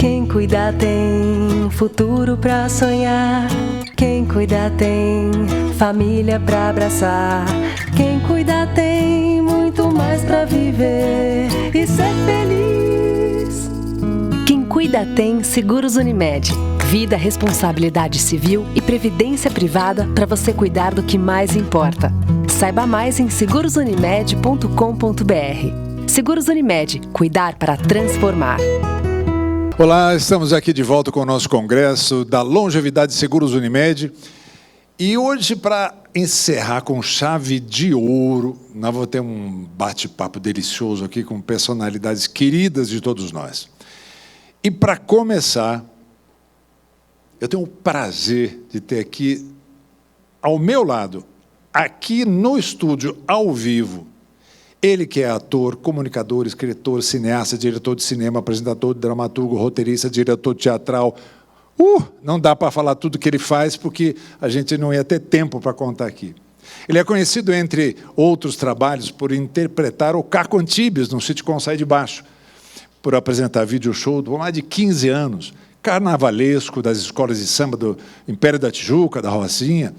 Quem cuida tem futuro pra sonhar. Quem cuida tem família pra abraçar. Quem cuida tem muito mais pra viver e ser feliz. Quem cuida tem Seguros Unimed. Vida, responsabilidade civil e previdência privada para você cuidar do que mais importa. Saiba mais em segurosunimed.com.br. Seguros Unimed. Cuidar para transformar. Olá, estamos aqui de volta com o nosso congresso da Longevidade Seguros Unimed. E hoje, para encerrar com chave de ouro, nós vamos ter um bate-papo delicioso aqui com personalidades queridas de todos nós. E para começar, eu tenho o prazer de ter aqui, ao meu lado, aqui no estúdio, ao vivo, ele que é ator, comunicador, escritor, cineasta, diretor de cinema, apresentador, dramaturgo, roteirista, diretor teatral. Não dá para falar tudo que ele faz, porque a gente não ia ter tempo para contar aqui. Ele é conhecido, entre outros trabalhos, por interpretar o Caco Antibes no sitcom Sai de Baixo, por apresentar vídeo show há mais de 15 anos, carnavalesco das escolas de samba do Império da Tijuca, da Rocinha.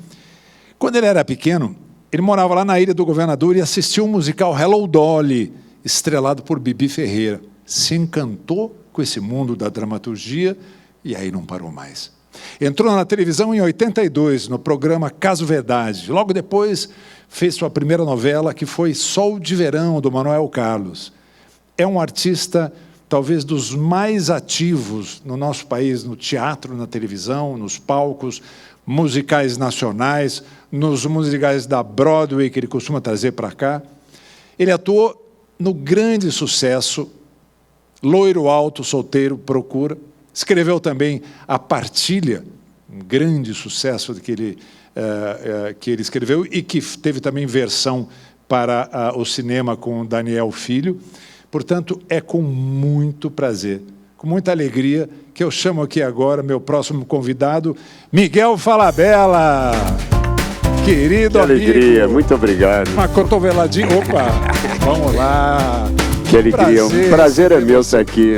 Quando ele era pequeno, ele morava lá na Ilha do Governador e assistiu o musical Hello Dolly, estrelado por Bibi Ferreira. Se encantou com esse mundo da dramaturgia e aí não parou mais. Entrou na televisão em 82, no programa Caso Verdade. Logo depois, fez sua primeira novela, que foi Sol de Verão, do Manuel Carlos. É um artista, talvez, dos mais ativos no nosso país, no teatro, na televisão, nos palcos, musicais nacionais, nos musicais da Broadway, que ele costuma trazer para cá. Ele atuou no grande sucesso Loiro Alto, Solteiro, Procura. Escreveu também A Partilha, um grande sucesso que ele escreveu e que teve também versão para o cinema com Daniel Filho. Portanto, é com muito prazer, com muita alegria, que eu chamo aqui agora meu próximo convidado, Miguel Falabella. Querido amigo. Que alegria, muito obrigado. Uma cotoveladinha. Opa, vamos lá. Que alegria, um prazer é meu estar aqui.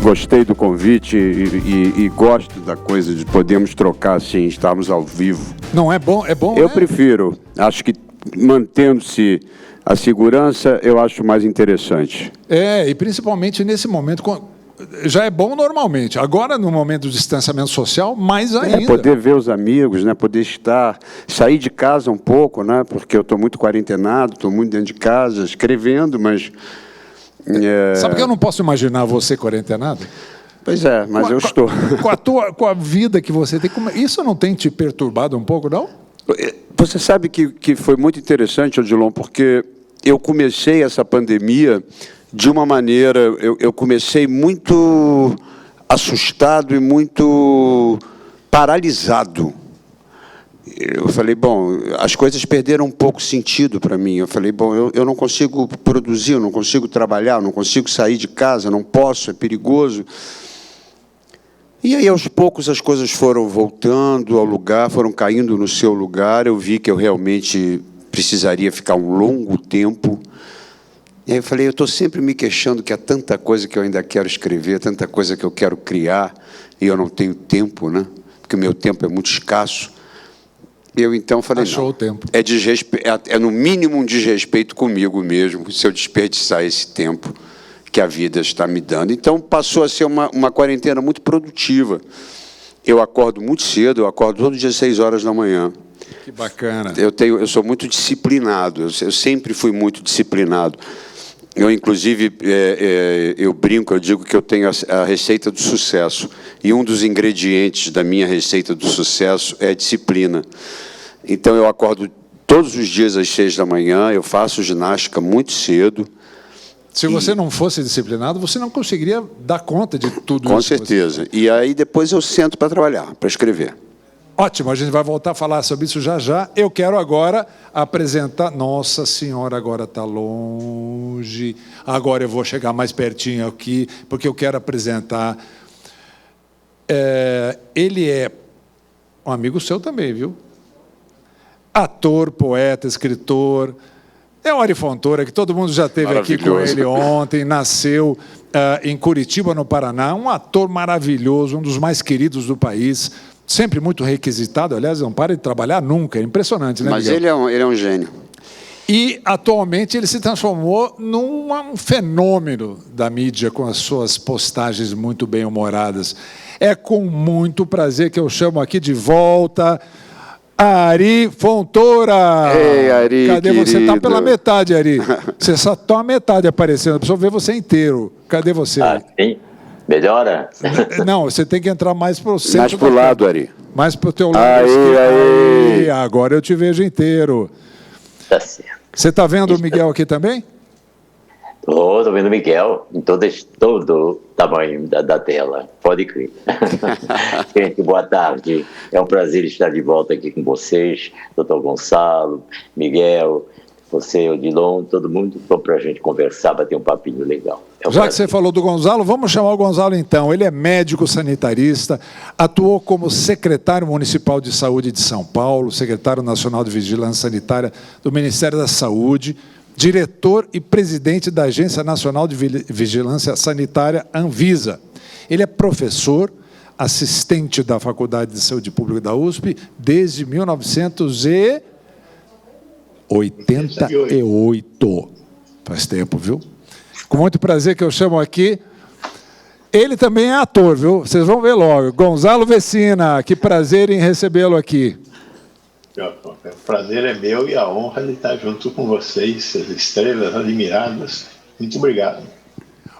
Gostei do convite e gosto da coisa de podermos trocar assim, estarmos ao vivo. Não é bom? É bom, Eu prefiro. Acho que mantendo-se a segurança, eu acho mais interessante. E principalmente nesse momento, já é bom normalmente. Agora, no momento do distanciamento social, mais ainda. Poder ver os amigos, né? Poder sair de casa um pouco, né? Porque eu estou muito quarentenado, estou muito dentro de casa, escrevendo, mas... Sabe que eu não posso imaginar você quarentenado? Pois é, mas eu estou. Com a vida que você tem, isso não tem te perturbado um pouco, não? Você sabe que foi muito interessante, Odilon, porque eu comecei essa pandemia de uma maneira... Eu comecei muito assustado e muito paralisado. Eu falei, bom, as coisas perderam um pouco sentido para mim. Eu falei, bom, eu não consigo produzir, eu não consigo trabalhar, eu não consigo sair de casa, não posso, é perigoso. E aí, aos poucos, as coisas foram voltando ao lugar, foram caindo no seu lugar. Eu vi que eu realmente precisaria ficar um longo tempo. E aí eu falei, eu estou sempre me queixando que há tanta coisa que eu ainda quero escrever, tanta coisa que eu quero criar, e eu não tenho tempo, né? Porque o meu tempo é muito escasso. Eu, então, falei, Achou o tempo. É no mínimo um desrespeito comigo mesmo, se eu desperdiçar esse tempo que a vida está me dando. Então, passou a ser uma quarentena muito produtiva. Eu acordo muito cedo, eu acordo todo dia às 6 horas da manhã. Que bacana. Eu sou muito disciplinado, eu sempre fui muito disciplinado. Eu, inclusive, eu brinco, eu digo que eu tenho a receita do sucesso. E um dos ingredientes da minha receita do sucesso é a disciplina. Então, eu acordo todos os dias às 6 da manhã, eu faço ginástica muito cedo. Se você não fosse disciplinado, você não conseguiria dar conta de tudo isso. Com certeza. E aí, depois, eu sento para trabalhar, para escrever. Ótimo, a gente vai voltar a falar sobre isso já já. Eu quero agora apresentar... Nossa Senhora, agora está longe. Agora eu vou chegar mais pertinho aqui, porque eu quero apresentar... Ele é um amigo seu também, viu? Ator, poeta, escritor, É o Ari Fontoura, que todo mundo já esteve aqui com ele ontem, nasceu em Curitiba, no Paraná, um ator maravilhoso, um dos mais queridos do país, sempre muito requisitado, aliás, não para de trabalhar nunca, é impressionante, né, Mas Miguel? ele é um gênio. E, atualmente, ele se transformou num fenômeno da mídia, com as suas postagens muito bem-humoradas. É com muito prazer que eu chamo aqui de volta Ari Fontoura. Ei, Ari, cadê querido? Você? Está pela metade, Ari. Você só está a metade aparecendo. Preciso ver você inteiro. Cadê você? Sim. Melhora? Não, você tem que entrar mais para o centro. Mais para o lado, Ari. Mais para o teu lado. Aí. Agora eu te vejo inteiro. Tá certo. Você está vendo o Miguel aqui também? Estou vendo o Miguel em todo o tamanho da tela. Pode crer. Gente, boa tarde. É um prazer estar de volta aqui com vocês, doutor Gonçalo, Miguel, você, Odilon, todo mundo. Vamos para a gente conversar, bater um papinho legal. Já que você falou do Gonzalo, vamos chamar o Gonzalo então. Ele é médico sanitarista, atuou como secretário municipal de saúde de São Paulo, secretário nacional de vigilância sanitária do Ministério da Saúde, diretor e presidente da Agência Nacional de Vigilância Sanitária, Anvisa. Ele é professor, assistente da Faculdade de Saúde Pública da USP desde 1988. Faz tempo, viu? Com muito prazer que eu chamo aqui. Ele também é ator, viu? Vocês vão ver logo. Gonzalo Vecina, que prazer em recebê-lo aqui. O prazer é meu e a honra de estar junto com vocês, as estrelas admiradas. Muito obrigado.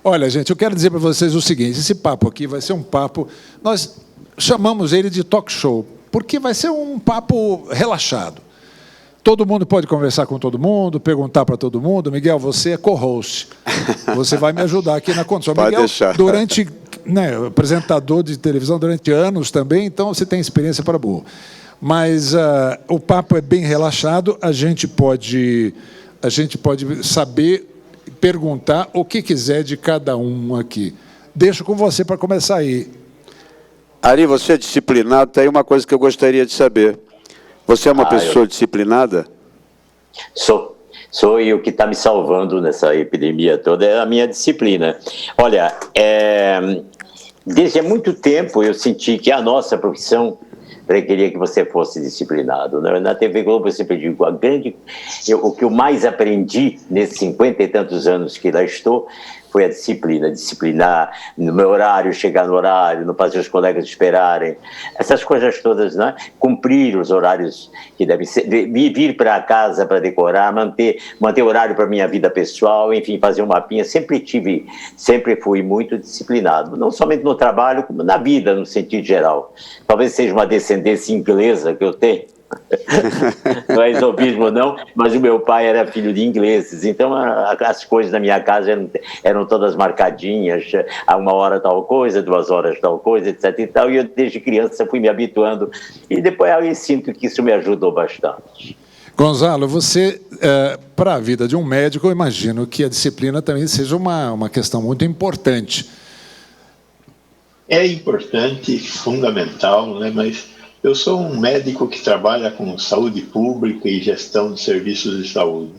Olha, gente, eu quero dizer para vocês o seguinte, esse papo aqui vai ser um papo... Nós chamamos ele de talk show, porque vai ser um papo relaxado. Todo mundo pode conversar com todo mundo, perguntar para todo mundo. Miguel, você é co-host. Você vai me ajudar aqui na condução. Pode Miguel, deixar. apresentador de televisão durante anos também, então você tem experiência para burro. Mas o papo é bem relaxado, a gente pode saber perguntar o que quiser de cada um aqui. Deixo com você para começar aí. Ari, você é disciplinado, tem uma coisa que eu gostaria de saber. Você é uma pessoa disciplinada? Sou, e o que está me salvando nessa epidemia toda é a minha disciplina. Olha, desde há muito tempo eu senti que a nossa profissão requeria que você fosse disciplinado. Na TV Globo eu sempre digo, o que eu mais aprendi nesses 50 e tantos anos que lá estou foi a disciplina, disciplinar no meu horário, chegar no horário, não fazer os colegas esperarem, essas coisas todas, né? Cumprir os horários que devem ser, vir para casa para decorar, manter horário para minha vida pessoal, enfim, fazer um mapinha. Sempre fui muito disciplinado, não somente no trabalho, como na vida, no sentido geral. Talvez seja uma descendência inglesa que eu tenho. Não é exobismo não, mas o meu pai era filho de ingleses, então as coisas na minha casa eram todas marcadinhas, a 1 hora tal coisa, 2 horas tal coisa, etc e tal, e eu desde criança fui me habituando, e depois eu sinto que isso me ajudou bastante. Gonzalo, você, para a vida de um médico, eu imagino que a disciplina também seja uma questão muito importante. É importante, fundamental, né? Mas eu sou um médico que trabalha com saúde pública e gestão de serviços de saúde.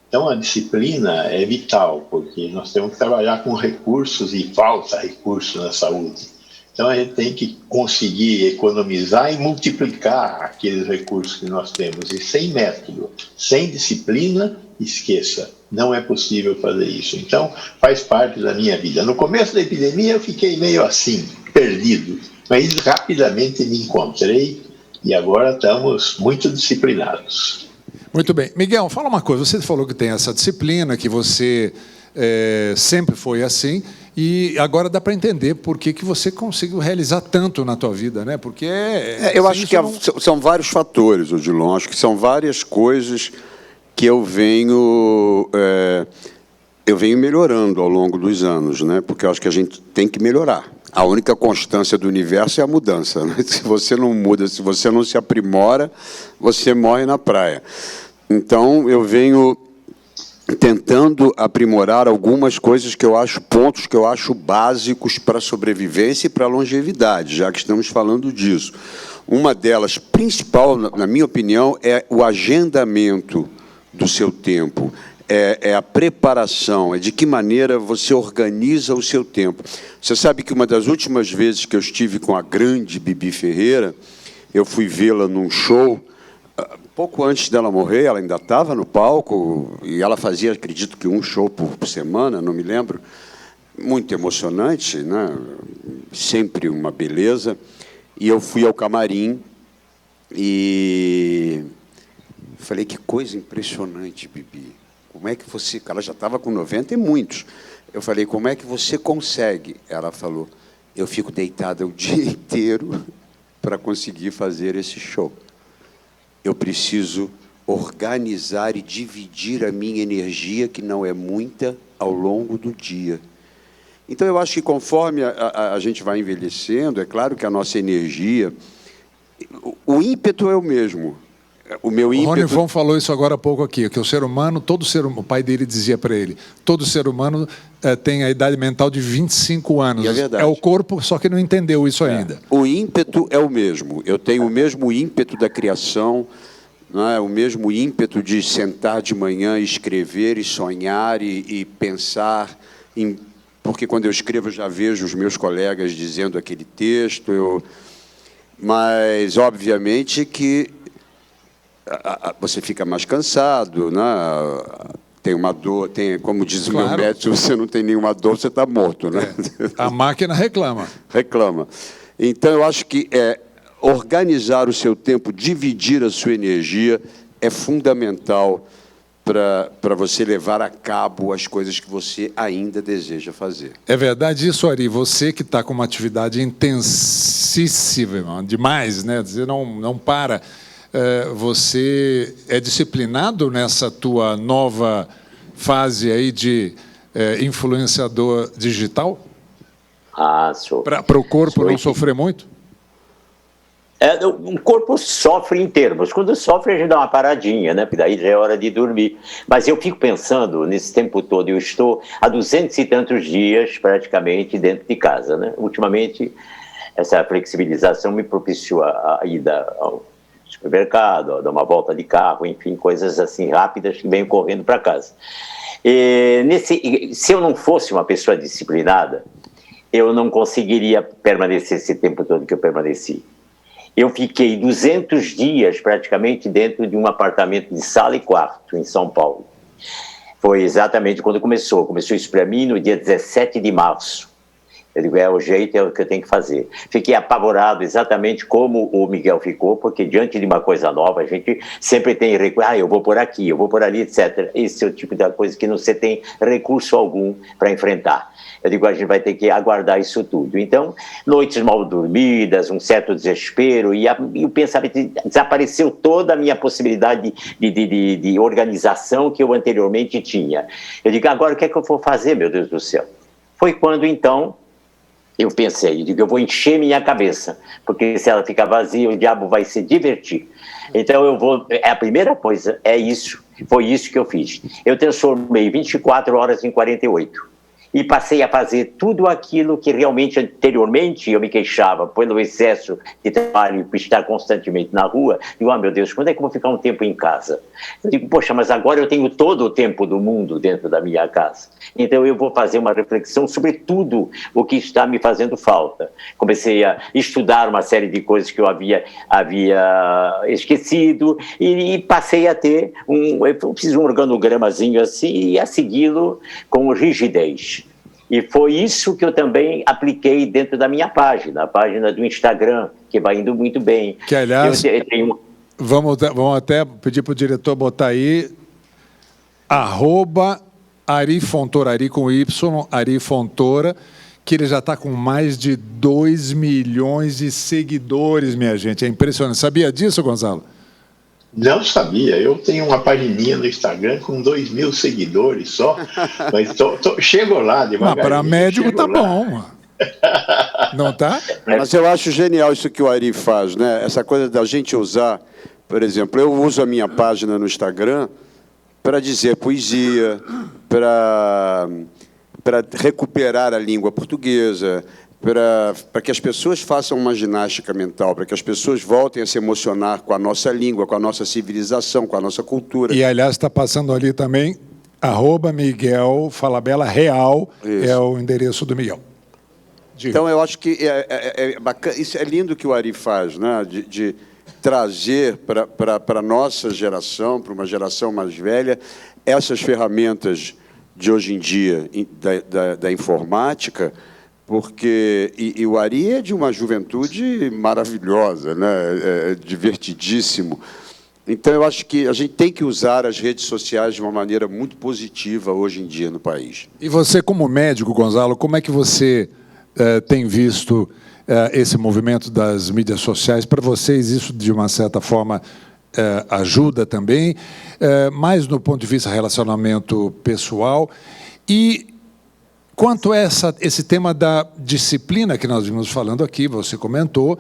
Então, a disciplina é vital, porque nós temos que trabalhar com recursos e falta recursos na saúde. Então, a gente tem que conseguir economizar e multiplicar aqueles recursos que nós temos. E sem método, sem disciplina, esqueça. Não é possível fazer isso. Então, faz parte da minha vida. No começo da epidemia, eu fiquei meio assim, perdido. Mas rapidamente me encontrei e agora estamos muito disciplinados. Muito bem. Miguel, fala uma coisa. Você falou que tem essa disciplina, que você sempre foi assim, e agora dá para entender por que você conseguiu realizar tanto na tua vida, né? Porque eu acho que são vários fatores, Odilon. Acho que são várias coisas que eu venho melhorando ao longo dos anos, né? Porque eu acho que a gente tem que melhorar. A única constância do universo é a mudança, né? Se você não muda, se você não se aprimora, você morre na praia. Então, eu venho tentando aprimorar algumas coisas que eu acho, pontos que eu acho básicos para a sobrevivência e para a longevidade, já que estamos falando disso. Uma delas, principal, na minha opinião, é o agendamento do seu tempo, é a preparação, é de que maneira você organiza o seu tempo. Você sabe que uma das últimas vezes que eu estive com a grande Bibi Ferreira, eu fui vê-la num show, pouco antes dela morrer, ela ainda estava no palco, e ela fazia, acredito que um show por semana, não me lembro, muito emocionante, né? Sempre uma beleza. E eu fui ao camarim e falei, que coisa impressionante, Bibi. Como é que você... Ela já estava com 90 e muitos. Eu falei, como é que você consegue? Ela falou, eu fico deitada o dia inteiro para conseguir fazer esse show. Eu preciso organizar e dividir a minha energia, que não é muita, ao longo do dia. Então, eu acho que conforme a gente vai envelhecendo, é claro que a nossa energia, o ímpeto é o mesmo. O meu ímpeto... O Rony Von falou isso agora há pouco aqui, que o ser humano, o pai dele dizia para ele, todo ser humano tem a idade mental de 25 anos. E é verdade. É o corpo, só que não entendeu isso ainda. O ímpeto é o mesmo. Eu tenho o mesmo ímpeto da criação, não é? O mesmo ímpeto de sentar de manhã e escrever e sonhar e pensar em... Porque quando eu escrevo eu já vejo os meus colegas dizendo aquele texto, mas obviamente que você fica mais cansado, né? Tem uma dor, como diz o meu médico, se você não tem nenhuma dor, você está morto, né? A máquina reclama. Reclama. Então, eu acho que organizar o seu tempo, dividir a sua energia, é fundamental para você levar a cabo as coisas que você ainda deseja fazer. É verdade isso, Ari? Você que está com uma atividade intensíssima, demais, né? Você não para. Você é disciplinado nessa tua nova fase aí de influenciador digital? Sou. Para o corpo não sofrer muito? O corpo sofre em termos. Quando sofre, a gente dá uma paradinha, né? Porque daí já é hora de dormir. Mas eu fico pensando, nesse tempo todo, eu estou há 200 e tantos dias, praticamente, dentro de casa, né? Ultimamente, essa flexibilização me propiciou a ida ao supermercado, a dar uma volta de carro, enfim, coisas assim rápidas que venho correndo para casa. Se eu não fosse uma pessoa disciplinada, eu não conseguiria permanecer esse tempo todo que eu permaneci. Eu fiquei 200 dias praticamente dentro de um apartamento de sala e quarto em São Paulo. Foi exatamente quando começou. Começou isso para mim no dia 17 de março. Eu digo, o jeito, é o que eu tenho que fazer. Fiquei apavorado exatamente como o Miguel ficou, porque diante de uma coisa nova, a gente sempre tem recurso, eu vou por aqui, eu vou por ali, etc. Esse é o tipo de coisa que não se tem recurso algum para enfrentar. Eu digo, a gente vai ter que aguardar isso tudo. Então, noites mal dormidas, um certo desespero, e o pensamento, desapareceu toda a minha possibilidade de organização que eu anteriormente tinha. Eu digo, agora o que é que eu vou fazer, meu Deus do céu? Foi quando, então, eu pensei, eu vou encher minha cabeça, porque se ela ficar vazia, o diabo vai se divertir. Então, a primeira coisa é isso, foi isso que eu fiz. Eu transformei 24 horas em 48. E passei a fazer tudo aquilo que realmente anteriormente eu me queixava pelo excesso de trabalho e por estar constantemente na rua. Digo, meu Deus, quando é que eu vou ficar um tempo em casa? Eu digo, poxa, mas agora eu tenho todo o tempo do mundo dentro da minha casa. Então eu vou fazer uma reflexão sobre tudo o que está me fazendo falta. Comecei a estudar uma série de coisas que eu havia esquecido e passei a ter eu fiz um organogramazinho assim e a segui-lo com rigidez. E foi isso que eu também apliquei dentro da minha página, a página do Instagram, que vai indo muito bem. Que, aliás, vamos até pedir para o diretor botar aí, @Ari Fontoura, Ari com Y, Ari Fontoura, que ele já está com mais de 2 milhões de seguidores, minha gente. É impressionante. Sabia disso, Gonzalo? Não sabia, eu tenho uma pagininha no Instagram com 2.000 seguidores só, mas chego lá devagarinho. Para médico tá bom, não tá? Mas eu acho genial isso que o Ari faz, né? Essa coisa da gente usar, por exemplo, eu uso a minha página no Instagram para dizer poesia, para recuperar a língua portuguesa, para que as pessoas façam uma ginástica mental, para que as pessoas voltem a se emocionar com a nossa língua, com a nossa civilização, com a nossa cultura. E, aliás, está passando ali também, @MiguelFalabella_Real, é o endereço do Miguel. Diga. Então, eu acho que é bacana, isso é lindo que o Ari faz, né? De trazer para a nossa geração, para uma geração mais velha, essas ferramentas de hoje em dia da informática, porque e o Ari é de uma juventude maravilhosa, né? É divertidíssimo. Então, eu acho que a gente tem que usar as redes sociais de uma maneira muito positiva hoje em dia no país. E você, como médico, Gonzalo, como é que você tem visto esse movimento das mídias sociais? Para vocês, isso, de uma certa forma, ajuda também, mais no ponto de vista relacionamento pessoal. E quanto a esse tema da disciplina que nós vimos falando aqui, você comentou,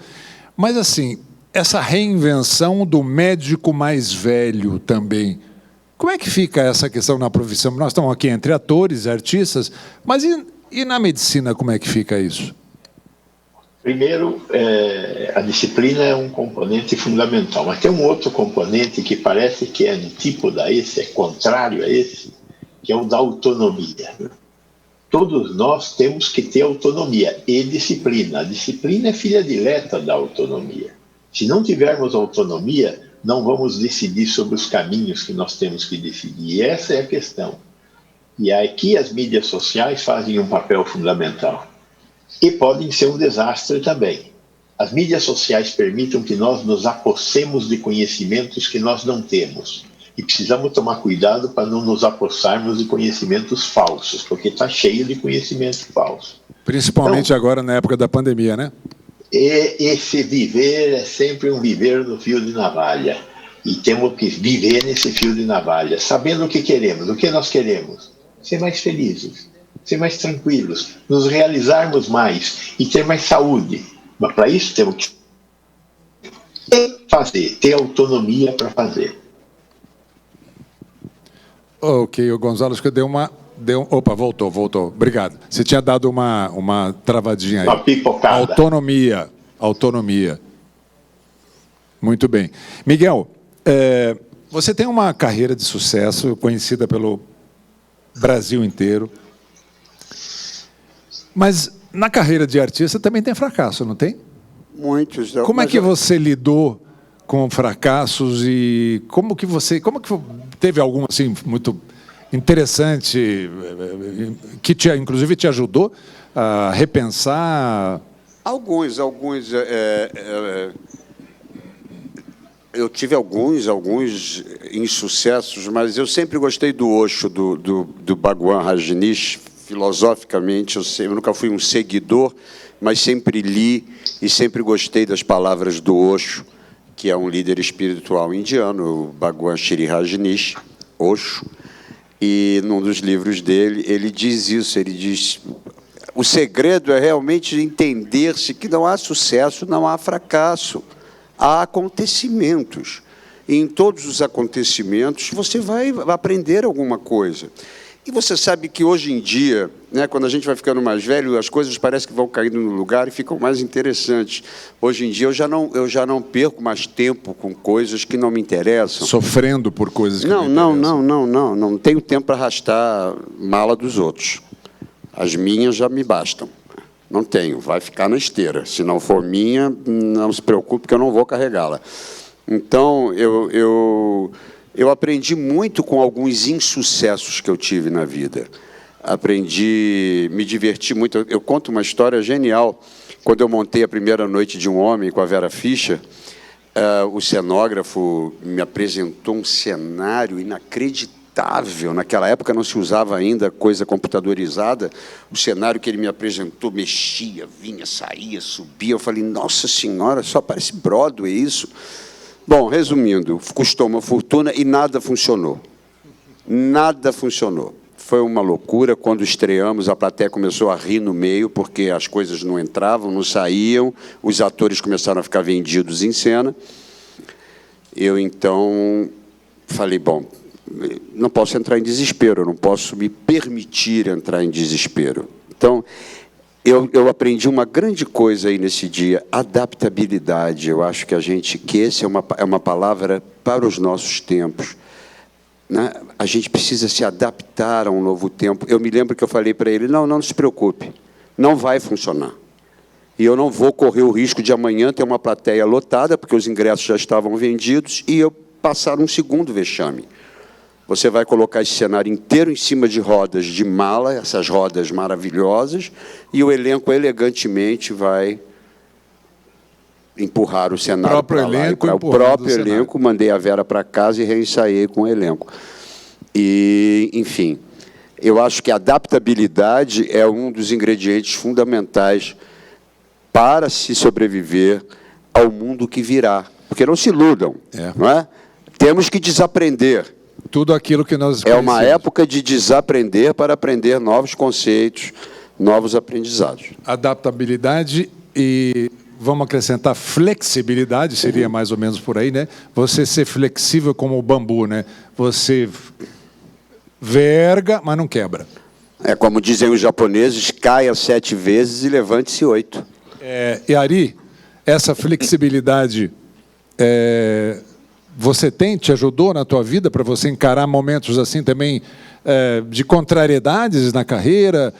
mas, assim, essa reinvenção do médico mais velho também. Como é que fica essa questão na profissão? Nós estamos aqui entre atores, artistas, mas e na medicina, como é que fica isso? Primeiro, a disciplina é um componente fundamental, mas tem um outro componente que parece que é antípoda a esse, é contrário a esse, que é o da autonomia. Todos nós temos que ter autonomia e disciplina. A disciplina é filha dileta da autonomia. Se não tivermos autonomia, não vamos decidir sobre os caminhos que nós temos que decidir. E essa é a questão. E aqui as mídias sociais fazem um papel fundamental. E podem ser um desastre também. As mídias sociais permitem que nós nos apossemos de conhecimentos que nós não temos. E precisamos tomar cuidado para não nos apossarmos de conhecimentos falsos, porque está cheio de conhecimento falso. Principalmente então, agora na época da pandemia, né? Esse viver é sempre um viver no fio de navalha. E temos que viver nesse fio de navalha, sabendo o que queremos. O que nós queremos? Ser mais felizes, ser mais tranquilos, nos realizarmos mais e ter mais saúde. Mas para isso temos que fazer, ter autonomia para fazer. Ok, o Gonzalo, acho que opa, voltou. Obrigado. Você tinha dado uma travadinha aí. Uma pipocada. Autonomia. Muito bem. Miguel, você tem uma carreira de sucesso, conhecida pelo Brasil inteiro. Mas na carreira de artista também tem fracasso, não tem? Muitos. Como é que você lidou com fracassos e como que teve algum assim muito interessante que inclusive te ajudou a repensar? Alguns. Eu tive alguns insucessos, mas eu sempre gostei do Osho, do Bhagwan Rajneesh. Filosoficamente, eu nunca fui um seguidor, mas sempre li e sempre gostei das palavras do Osho, que é um líder espiritual indiano, o Bhagwan Shree Rajneesh, Osho. E num dos livros dele, ele diz isso, ele diz: o segredo é realmente entender-se que não há sucesso, não há fracasso, há acontecimentos. E em todos os acontecimentos você vai aprender alguma coisa. E você sabe que hoje em dia, né, quando a gente vai ficando mais velho, as coisas parecem que vão caindo no lugar e ficam mais interessantes. Hoje em dia eu já não perco mais tempo com coisas que não me interessam. Sofrendo por coisas que não me interessam. Não tenho tempo para arrastar mala dos outros. As minhas já me bastam. Não tenho, vai ficar na esteira. Se não for minha, não se preocupe que eu não vou carregá-la. Então, eu aprendi muito com alguns insucessos que eu tive na vida. Me diverti muito. Eu conto uma história genial. Quando eu montei a primeira Noite de um Homem com a Vera Fischer, o cenógrafo me apresentou um cenário inacreditável. Naquela época não se usava ainda coisa computadorizada. O cenário que ele me apresentou mexia, vinha, saía, subia. Eu falei, nossa senhora, só parece Broadway isso. Bom, resumindo, custou uma fortuna e nada funcionou. Nada funcionou. Foi uma loucura. Quando estreamos, a plateia começou a rir no meio, porque as coisas não entravam, não saíam, os atores começaram a ficar vendidos em cena. Eu, então, falei, bom, não posso entrar em desespero, eu não posso me permitir entrar em desespero. Então, eu aprendi uma grande coisa aí nesse dia, adaptabilidade. Eu acho que essa é uma palavra para os nossos tempos, né? A gente precisa se adaptar a um novo tempo. Eu me lembro que eu falei para ele, não se preocupe, não vai funcionar. E eu não vou correr o risco de amanhã ter uma plateia lotada, porque os ingressos já estavam vendidos, e eu passar um segundo vexame. Você vai colocar esse cenário inteiro em cima de rodas de mala, essas rodas maravilhosas, e o elenco elegantemente vai empurrar o cenário para lá. O próprio elenco, mandei a Vera para casa e reensaiei com o elenco. E, enfim, eu acho que a adaptabilidade é um dos ingredientes fundamentais para se sobreviver ao mundo que virá. Porque não se iludam, não é? Temos que desaprender. Tudo aquilo que nós conhecemos. É uma época de desaprender para aprender novos conceitos, novos aprendizados. Adaptabilidade e, vamos acrescentar, flexibilidade, seria mais ou menos por aí, né? Você ser flexível como o bambu, né? Você verga, mas não quebra. É como dizem os japoneses, caia 7 vezes e levante-se 8. E Ari, essa flexibilidade você te ajudou na tua vida para você encarar momentos assim também de contrariedades na carreira?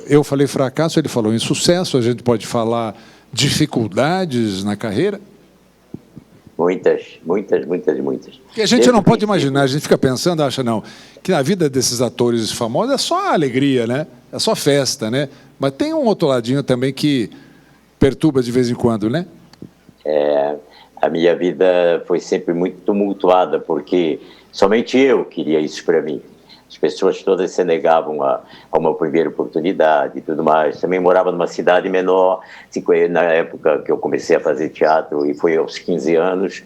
Eu falei fracasso, ele falou insucesso, a gente pode falar dificuldades na carreira? Muitas. Que a gente não pode imaginar, a gente fica pensando, acha não, que na vida desses atores famosos é só alegria, né? É só festa, né? Mas tem um outro ladinho também que perturba de vez em quando, né? A minha vida foi sempre muito tumultuada, porque somente eu queria isso para mim. As pessoas todas se negavam a uma primeira oportunidade e tudo mais. Também morava numa cidade menor, na época que eu comecei a fazer teatro, e foi aos 15 anos,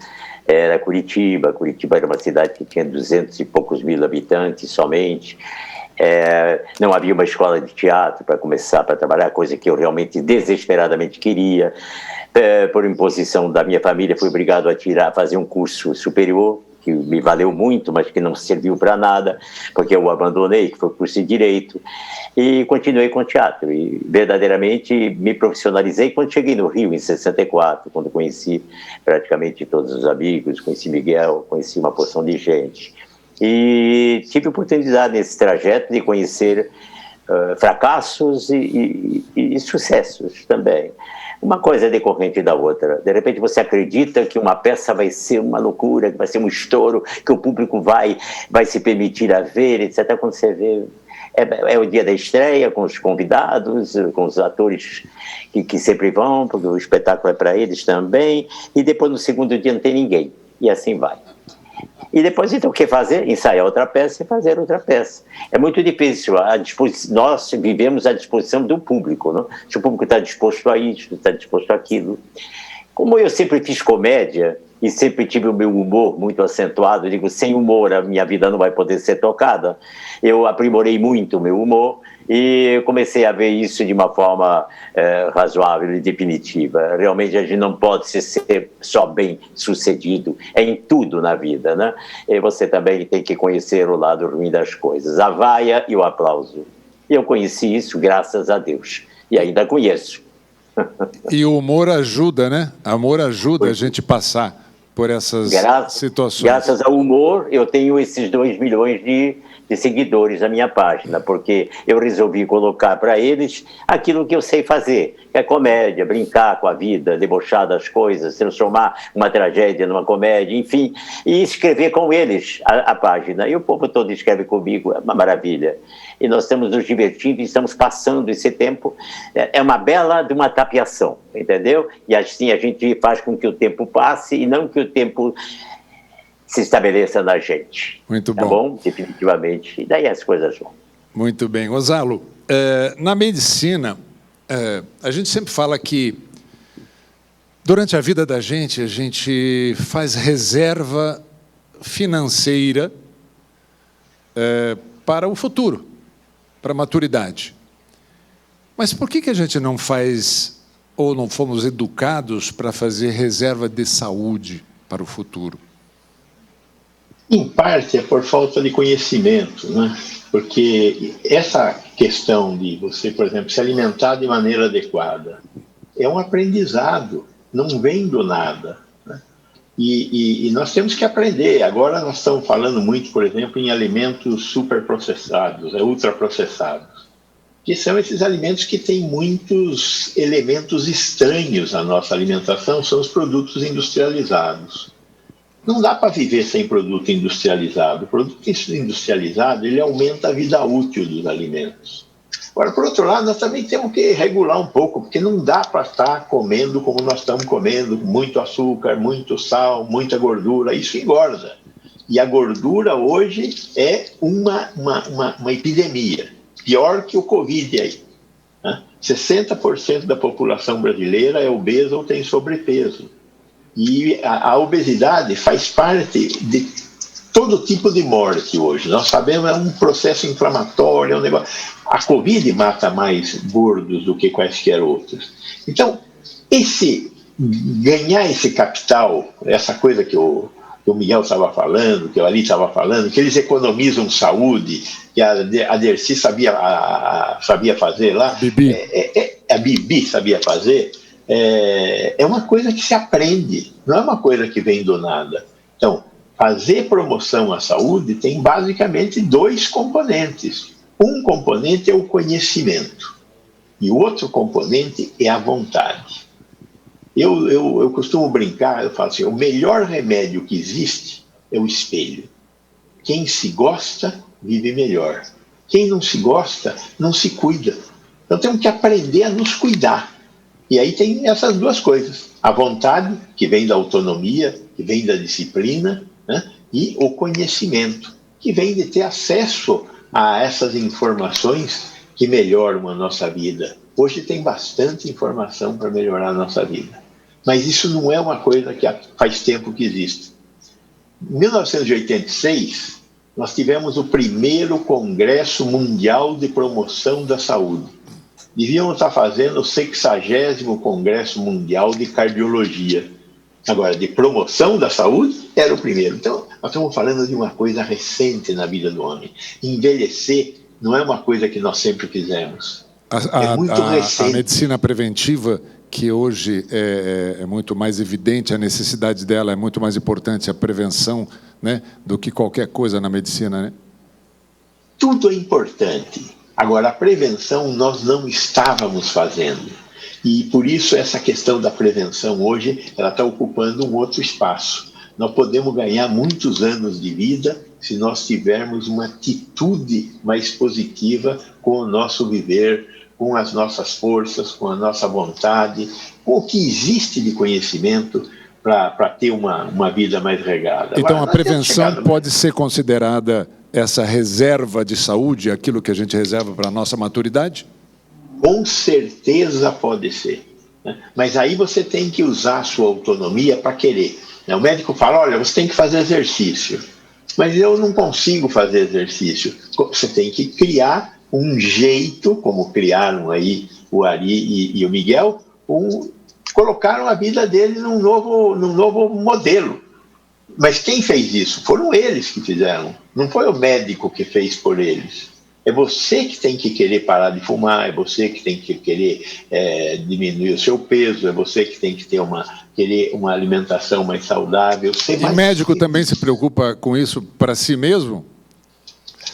era Curitiba. Curitiba era uma cidade que tinha 200 e poucos mil habitantes somente. Não havia uma escola de teatro para começar, para trabalhar, coisa que eu realmente desesperadamente queria. Por imposição da minha família, fui obrigado a fazer um curso superior, que me valeu muito, mas que não serviu para nada, porque eu abandonei, que foi o curso de Direito, e continuei com teatro. E verdadeiramente me profissionalizei quando cheguei no Rio, em 64, quando conheci praticamente todos os amigos, conheci Miguel, conheci uma porção de gente. E tive oportunidade nesse trajeto de conhecer fracassos e sucessos também. Uma coisa é decorrente da outra. De repente você acredita que uma peça vai ser uma loucura, que vai ser um estouro, que o público vai se permitir a ver, etc. Quando você vê, é o dia da estreia, com os convidados, com os atores que sempre vão, porque o espetáculo é para eles também, e depois no segundo dia não tem ninguém, e assim vai. E depois, então, o que fazer? Ensaiar outra peça e fazer outra peça. É muito difícil. Nós vivemos à disposição do público, não? Se o público está disposto a isso, está disposto àquilo. Como eu sempre fiz comédia e sempre tive o meu humor muito acentuado, eu digo, sem humor a minha vida não vai poder ser tocada. Eu aprimorei muito o meu humor e comecei a ver isso de uma forma razoável e definitiva. Realmente a gente não pode ser só bem sucedido em tudo na vida, né? E você também tem que conhecer o lado ruim das coisas, a vaia e o aplauso. Eu conheci isso, graças a Deus, e ainda conheço. E o humor ajuda, né? O amor ajuda a gente passar por essas situações. Graças ao humor, eu tenho esses 2 milhões de seguidores na minha página, porque eu resolvi colocar para eles aquilo que eu sei fazer, que é comédia, brincar com a vida, debochar das coisas, transformar uma tragédia numa comédia, enfim, e escrever com eles a página. E o povo todo escreve comigo, é uma maravilha. E nós estamos nos divertindo e estamos passando esse tempo. É uma bela de uma tapiação, entendeu? E assim a gente faz com que o tempo passe e não que o tempo se estabeleça na gente. Muito bom. Tá bom? Definitivamente. E daí as coisas vão. Muito bem. Gonzalo, na medicina, a gente sempre fala que durante a vida da gente, a gente faz reserva financeira para o futuro, para a maturidade. Mas por que a gente não faz, ou não fomos educados para fazer reserva de saúde para o futuro? Em parte é por falta de conhecimento, né? Porque essa questão de você, por exemplo, se alimentar de maneira adequada é um aprendizado, não vem do nada, né? E nós temos que aprender. Agora nós estamos falando muito, por exemplo, em alimentos superprocessados, ultraprocessados, que são esses alimentos que têm muitos elementos estranhos à nossa alimentação, são os produtos industrializados. Não dá para viver sem produto industrializado. O produto industrializado, ele aumenta a vida útil dos alimentos. Agora, por outro lado, nós também temos que regular um pouco, porque não dá para estar comendo como nós estamos comendo, muito açúcar, muito sal, muita gordura, isso engorda. E a gordura hoje é uma epidemia, pior que o Covid aí, né? 60% da população brasileira é obesa ou tem sobrepeso. E a obesidade faz parte de todo tipo de morte hoje. Nós sabemos, é um processo inflamatório, é um negócio. A Covid mata mais gordos do que quaisquer outros. Então, ganhar esse capital, essa coisa que o Miguel estava falando, que o Ali estava falando, que eles economizam saúde, que a Dercy sabia fazer lá, a Bibi sabia fazer, é uma coisa que se aprende, não é uma coisa que vem do nada. Então, fazer promoção à saúde tem basicamente 2 componentes. Um componente é o conhecimento e o outro componente é a vontade. Eu costumo brincar, eu falo assim, o melhor remédio que existe é o espelho. Quem se gosta, vive melhor. Quem não se gosta, não se cuida. Então temos que aprender a nos cuidar. E aí tem essas 2 coisas. A vontade, que vem da autonomia, que vem da disciplina, né? E o conhecimento, que vem de ter acesso a essas informações que melhoram a nossa vida. Hoje tem bastante informação para melhorar a nossa vida. Mas isso não é uma coisa que faz tempo que existe. Em 1986, nós tivemos o primeiro Congresso Mundial de Promoção da Saúde. Devíamos estar fazendo o 60º Congresso Mundial de Cardiologia. Agora, de promoção da saúde, era o primeiro. Então, nós estamos falando de uma coisa recente na vida do homem. Envelhecer não é uma coisa que nós sempre fizemos. É muito recente. A medicina preventiva, que hoje é muito mais evidente, a necessidade dela é muito mais importante, a prevenção, né, do que qualquer coisa na medicina, né? Tudo é importante. Agora, a prevenção nós não estávamos fazendo. E, por isso, essa questão da prevenção hoje, ela está ocupando um outro espaço. Nós podemos ganhar muitos anos de vida se nós tivermos uma atitude mais positiva com o nosso viver, com as nossas forças, com a nossa vontade, com o que existe de conhecimento para ter uma vida mais regada. Então, agora, a prevenção pode ser considerada essa reserva de saúde, aquilo que a gente reserva para a nossa maturidade? Com certeza pode ser, né? Mas aí você tem que usar a sua autonomia para querer, né? O médico fala, olha, você tem que fazer exercício. Mas eu não consigo fazer exercício. Você tem que criar um jeito, como criaram aí o Ari e o Miguel, colocaram a vida deles num novo modelo. Mas quem fez isso? Foram eles que fizeram. Não foi o médico que fez por eles. É você que tem que querer parar de fumar, é você que tem que querer diminuir o seu peso, é você que tem que querer uma alimentação mais saudável. E o médico também se preocupa com isso para si mesmo?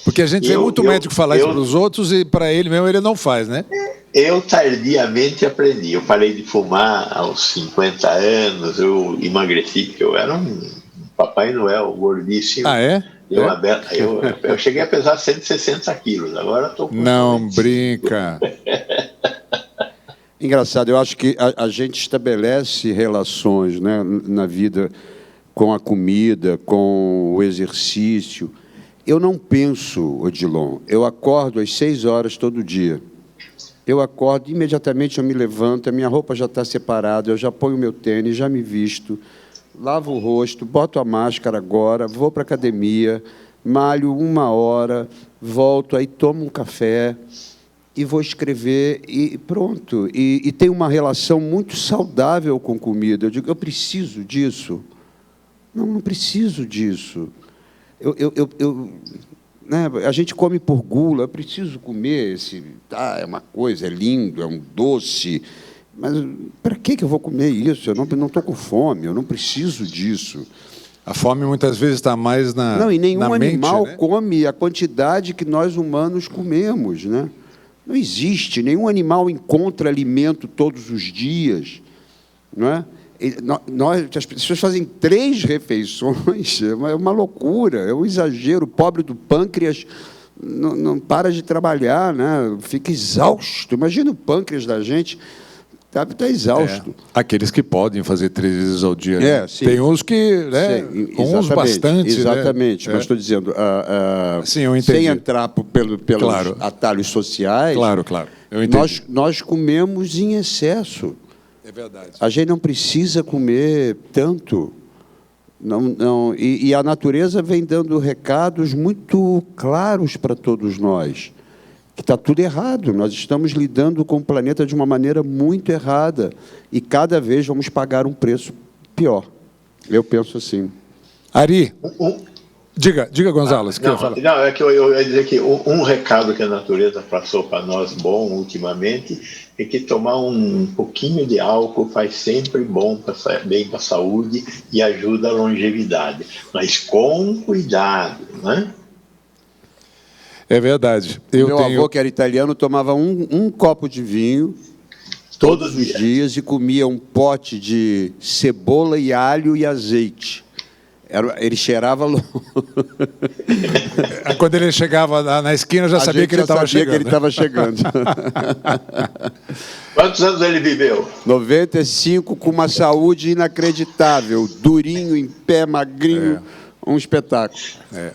Porque a gente vê muito médico falar isso para os outros e para ele mesmo ele não faz, né? Eu tardiamente aprendi. Eu parei de fumar aos 50 anos, eu emagreci, porque eu era um Papai Noel gordíssimo. Ah, é? Eu cheguei a pesar 160 quilos, agora estou com... Não brinca. Engraçado, eu acho que a gente estabelece relações, né, na vida com a comida, com o exercício. Eu não penso, Odilon, eu acordo às 6 horas todo dia. Eu acordo, imediatamente eu me levanto, a minha roupa já está separada, eu já ponho o meu tênis, já me visto, lavo o rosto, boto a máscara agora, vou para a academia, malho 1 hora, volto, aí tomo um café e vou escrever e pronto. E tenho uma relação muito saudável com comida. Eu digo, eu preciso disso? Não preciso disso. né? A gente come por gula, eu preciso comer esse... é uma coisa, é lindo, é um doce, mas para que eu vou comer isso? Eu não estou com fome, eu não preciso disso. A fome muitas vezes está mais na mente. Não, e nenhum animal, né, come a quantidade que nós humanos comemos, né? Não existe, nenhum animal encontra alimento todos os dias, não é? As pessoas fazem 3 refeições, é uma loucura, é um exagero. O pobre do pâncreas não para de trabalhar, né? Fica exausto. Imagina o pâncreas da gente, está exausto. Aqueles que podem fazer 3 vezes ao dia. Né? Sim. Tem uns que, né, uns bastante. Exatamente, né? Mas estou dizendo, sim, eu entendi. sem entrar pelos Claro. atalhos sociais, Claro, eu entendi. Nós comemos em excesso. É verdade. A gente não precisa comer tanto. E a natureza vem dando recados muito claros para todos nós, que está tudo errado. Nós estamos lidando com o planeta de uma maneira muito errada e cada vez vamos pagar um preço pior. Eu penso assim. Ari, diga Gonzalo, você quer falar? Não, é que eu ia dizer que um recado que a natureza passou para nós bom ultimamente é que tomar um pouquinho de álcool faz sempre bem para a saúde e ajuda a longevidade, mas com cuidado, né? É verdade. Meu avô, que era italiano, tomava um copo de vinho todos os dias e comia um pote de cebola e alho e azeite. Ele cheirava... Quando ele chegava na esquina, já sabia que ele estava chegando. Que ele estava chegando. Quantos anos ele viveu? 95, com uma saúde inacreditável. Durinho, em pé, magrinho... Um espetáculo.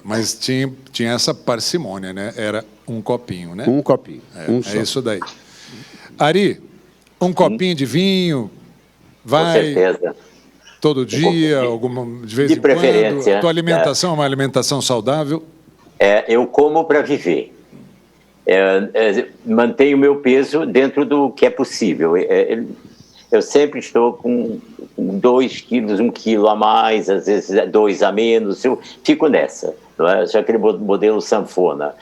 Mas tinha essa parcimônia, né? Era um copinho, né? Um copinho. É isso daí. Ari, um copinho de vinho, vai... Com certeza. Todo dia, de vez em preferência. quando? Tua alimentação é uma alimentação saudável? Eu como para viver. Mantenho o meu peso dentro do que é possível. Eu sempre estou com 2 quilos, 1 quilo a mais, às vezes 2 a menos, eu fico nessa, não é? Só aquele modelo sanfona.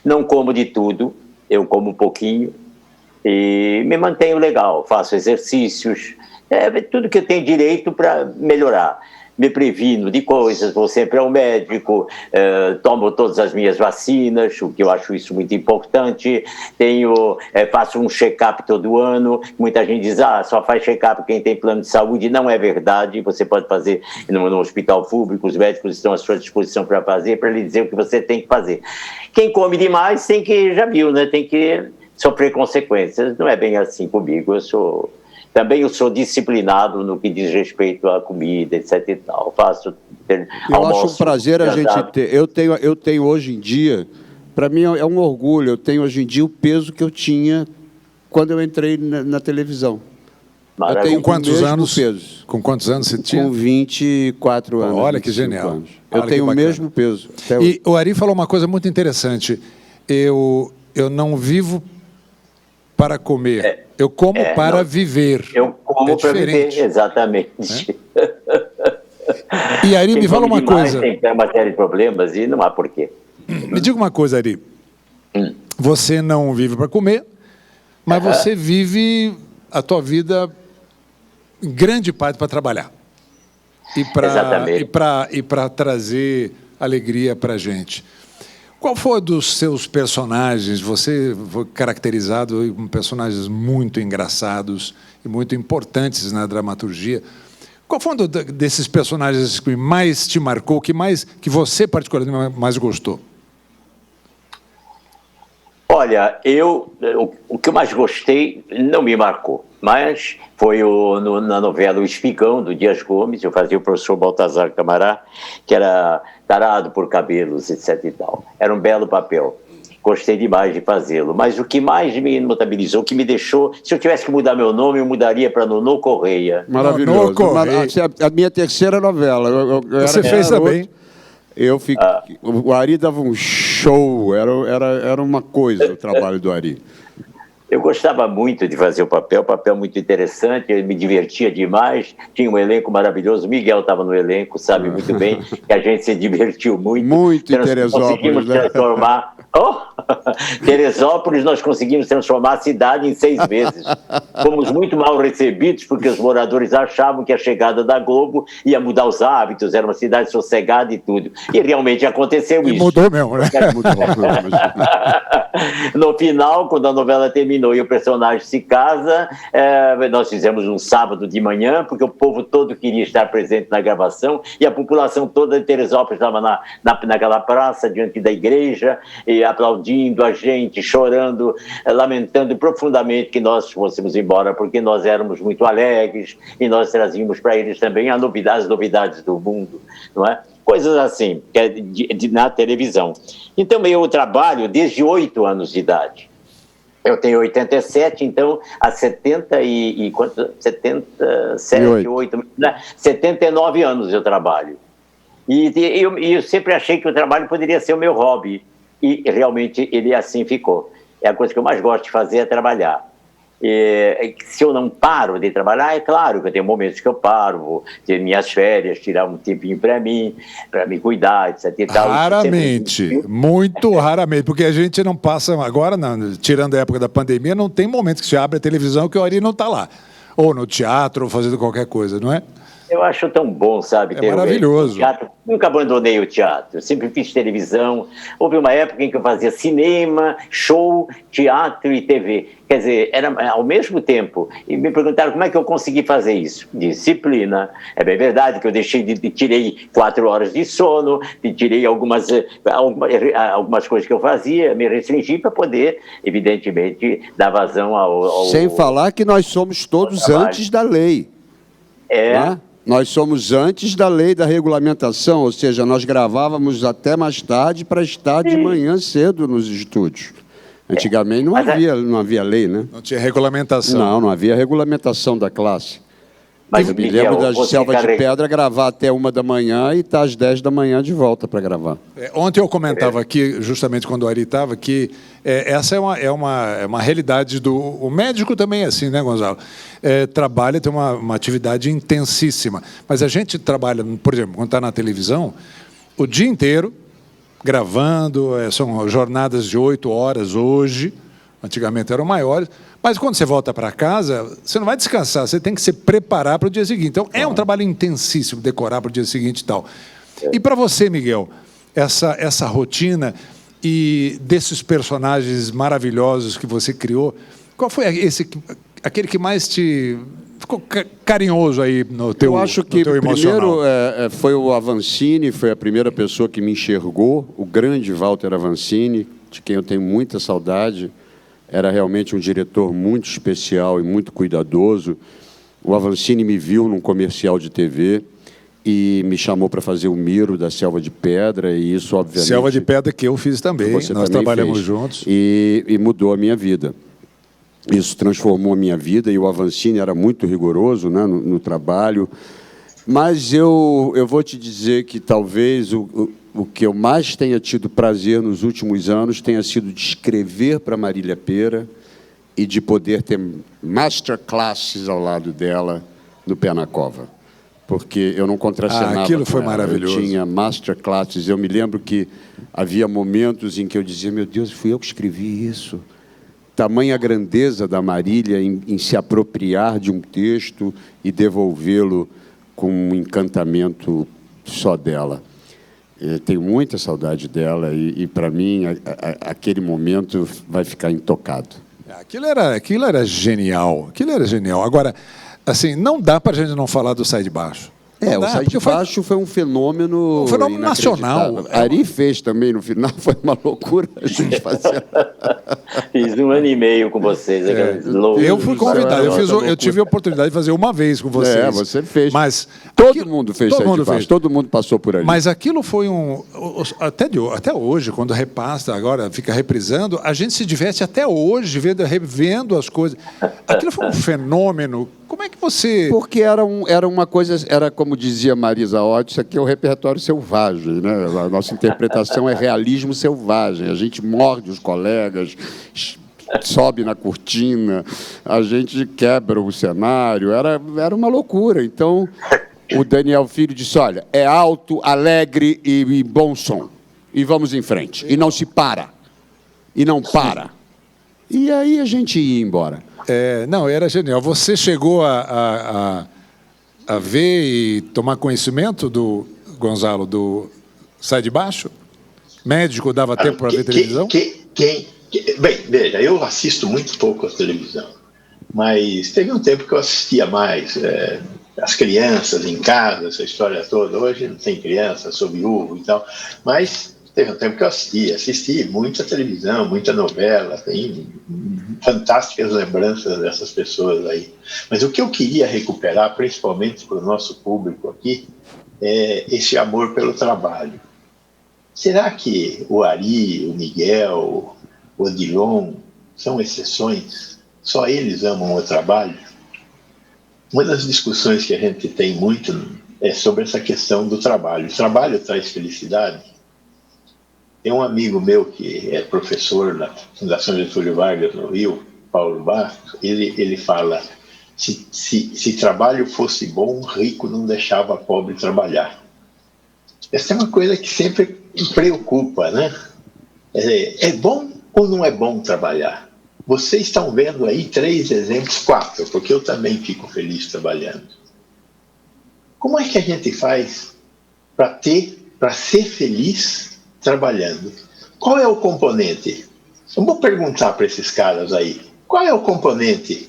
Não como de tudo, eu como um pouquinho e me mantenho legal, faço exercícios, tudo que eu tenho direito para melhorar. Me previno de coisas, vou sempre ao médico, tomo todas as minhas vacinas, o que eu acho isso muito importante, faço um check-up todo ano. Muita gente diz, só faz check-up quem tem plano de saúde. Não é verdade, você pode fazer no hospital público, os médicos estão à sua disposição para fazer, para lhe dizer o que você tem que fazer. Quem come demais tem que, já viu, né? Tem que sofrer consequências. Não é bem assim comigo, Também eu sou disciplinado no que diz respeito à comida, etc. e tal. Eu acho um prazer a gente ter. Eu tenho hoje em dia, para mim é um orgulho, eu tenho hoje em dia o peso que eu tinha quando eu entrei na televisão. Eu tenho quantos anos? Peso. Com quantos anos você tinha? Com 24 anos. Olha que genial. Eu tenho o mesmo peso. E o Ari falou uma coisa muito interessante. Eu não vivo para comer. Eu como para viver. Eu como para viver, exatamente. E Ari, me fala uma coisa. Tem uma série de problemas e não há porquê. Me diga uma coisa, Ari. Você não vive para comer, mas você vive a tua vida, em grande parte, para trabalhar. E para trazer alegria para a gente. Qual foi dos seus personagens? Você foi caracterizado com personagens muito engraçados e muito importantes na dramaturgia. Qual foi um desses personagens que mais te marcou, que você particularmente mais gostou? Olha, o que eu mais gostei não me marcou, mas foi na novela O Espigão, do Dias Gomes. Eu fazia o professor Baltazar Camará, que era tarado por cabelos, etc. e tal. Era um belo papel. Gostei demais de fazê-lo. Mas o que mais me notabilizou, o que me deixou... Se eu tivesse que mudar meu nome, eu mudaria para Nonô Correia. Maravilhoso. Nonô Correia. A minha terceira novela. Você fez também. O Ari dava um show, era uma coisa o trabalho do Ari. Eu gostava muito de fazer o papel muito interessante, eu me divertia demais, tinha um elenco maravilhoso, o Miguel estava no elenco, sabe muito bem, que a gente se divertiu muito. Muito em Teresópolis, conseguimos transformar... Teresópolis, nós conseguimos transformar a cidade em 6 meses. Fomos muito mal recebidos, porque os moradores achavam que a chegada da Globo ia mudar os hábitos, era uma cidade sossegada e tudo. E realmente aconteceu isso. Mudou mesmo, né? No final, quando a novela terminou e o personagem se casa, nós fizemos um sábado de manhã, porque o povo todo queria estar presente na gravação, e a população toda de Teresópolis estava naquela praça, diante da igreja, e aplaudindo a gente, chorando, lamentando profundamente que nós fôssemos embora, porque nós éramos muito alegres, e nós trazíamos para eles também as novidades do mundo, não é? Coisas assim, na televisão. Então, eu trabalho desde 8 anos de idade. Eu tenho 87, então, há 79 anos eu trabalho. E eu sempre achei que o trabalho poderia ser o meu hobby. E realmente ele assim ficou. É a coisa que eu mais gosto de fazer, é trabalhar. Se eu não paro de trabalhar, é claro que eu tenho momentos que eu paro, vou ter minhas férias, tirar um tempinho para mim cuidar, etc. E tal. Raramente, muito raramente, porque a gente não passa, agora, tirando a época da pandemia, não tem momento que você abre a televisão que o Ari não está lá. Ou no teatro, ou fazendo qualquer coisa, não é? Eu acho tão bom, sabe? É maravilhoso. Teatro. Nunca abandonei o teatro, eu sempre fiz televisão. Houve uma época em que eu fazia cinema, show, teatro e TV. Quer dizer, era ao mesmo tempo. E me perguntaram como é que eu consegui fazer isso. Disciplina. É bem verdade que eu tirei 4 horas de sono, tirei algumas coisas que eu fazia, me restringi para poder, evidentemente, dar vazão ao Sem falar que nós somos todos antes da lei. Né? Nós somos antes da lei da regulamentação, ou seja, nós gravávamos até mais tarde para estar de manhã cedo nos estúdios. Antigamente não havia lei, né? Não tinha regulamentação. Não havia regulamentação da classe. Mas, eu me lembro da Selva de Pedra gravar até 1 da manhã e estar às 10 da manhã de volta para gravar. Ontem eu comentava aqui, justamente quando o Ari estava, que essa é uma realidade o médico também é assim, né, Gonzalo? Trabalha, tem uma atividade intensíssima. Mas a gente trabalha, por exemplo, quando está na televisão, o dia inteiro, gravando, são jornadas de 8 horas hoje, antigamente eram maiores, mas quando você volta para casa, você não vai descansar, você tem que se preparar para o dia seguinte. Então, é um trabalho intensíssimo decorar para o dia seguinte e tal. E para você, Miguel, essa rotina e desses personagens maravilhosos que você criou, qual foi aquele que mais te ficou carinhoso aí no teu emocional? Eu acho que primeiro foi o Avancini, foi a primeira pessoa que me enxergou, o grande Walter Avancini, de quem eu tenho muita saudade. Era realmente um diretor muito especial e muito cuidadoso. O Avancini me viu num comercial de TV e me chamou para fazer o Miro da Selva de Pedra, e isso, obviamente... Selva de Pedra que eu fiz também, nós trabalhamos juntos. E mudou a minha vida. Isso transformou a minha vida, e o Avancini era muito rigoroso, né, no trabalho. Mas eu vou te dizer que talvez o que eu mais tenha tido prazer nos últimos anos tenha sido de escrever para Marília Pêra e de poder ter masterclasses ao lado dela no Pé na Cova. Porque eu não contracenava. Aquilo foi maravilhoso. Eu tinha masterclasses. Eu me lembro que havia momentos em que eu dizia, meu Deus, fui eu que escrevi isso. Tamanha grandeza da Marília em se apropriar de um texto e devolvê-lo com um encantamento só dela. Tenho muita saudade dela e para mim, aquele momento vai ficar intocado. Aquilo era genial. Aquilo era genial. Agora, assim, não dá para a gente não falar do Sai de Baixo. O Sai de Baixo foi um fenômeno nacional. Ari fez também no final, foi uma loucura a gente fazer. Fiz 1 ano e meio com vocês. Eu fui convidado, eu tive a oportunidade de fazer uma vez com vocês. Você fez. Mas todo mundo fez Sai de Baixo, todo mundo passou por ali. Mas aquilo foi até hoje, quando repassa, agora fica reprisando, a gente se diverte até hoje, revendo as coisas. Aquilo foi um fenômeno. Como é que você... Porque era uma coisa, era como dizia Marisa Hort, isso aqui é o repertório selvagem, né? A nossa interpretação é realismo selvagem. A gente morde os colegas, sobe na cortina, a gente quebra o cenário, era uma loucura. Então, o Daniel Filho disse, olha, é alto, alegre e bom som. E vamos em frente. E não se para. E não para. E aí a gente ia embora. Não, era genial. Você chegou a ver e tomar conhecimento do Gonzalo, do Sai de Baixo? Médico dava tempo para ver televisão? Bem, veja, eu assisto muito pouco a televisão, mas teve um tempo que eu assistia mais. As crianças em casa, essa história toda. Hoje não tem criança, sou viúvo e tal, mas teve um tempo que eu assisti muita televisão, muita novela, tem fantásticas lembranças dessas pessoas aí. Mas o que eu queria recuperar, principalmente para o nosso público aqui, é esse amor pelo trabalho. Será que o Ari, o Miguel, o Odilon são exceções? Só eles amam o trabalho? Uma das discussões que a gente tem muito é sobre essa questão do trabalho. O trabalho traz felicidade? Tem um amigo meu que é professor na Fundação Getúlio Vargas, no Rio, Paulo Bastos, ele fala, se trabalho fosse bom, rico não deixava pobre trabalhar. Essa é uma coisa que sempre me preocupa, né? É bom ou não é bom trabalhar? Vocês estão vendo aí 3 exemplos, 4, porque eu também fico feliz trabalhando. Como é que a gente faz para ser feliz trabalhando? Qual é o componente? Eu vou perguntar para esses caras aí. Qual é o componente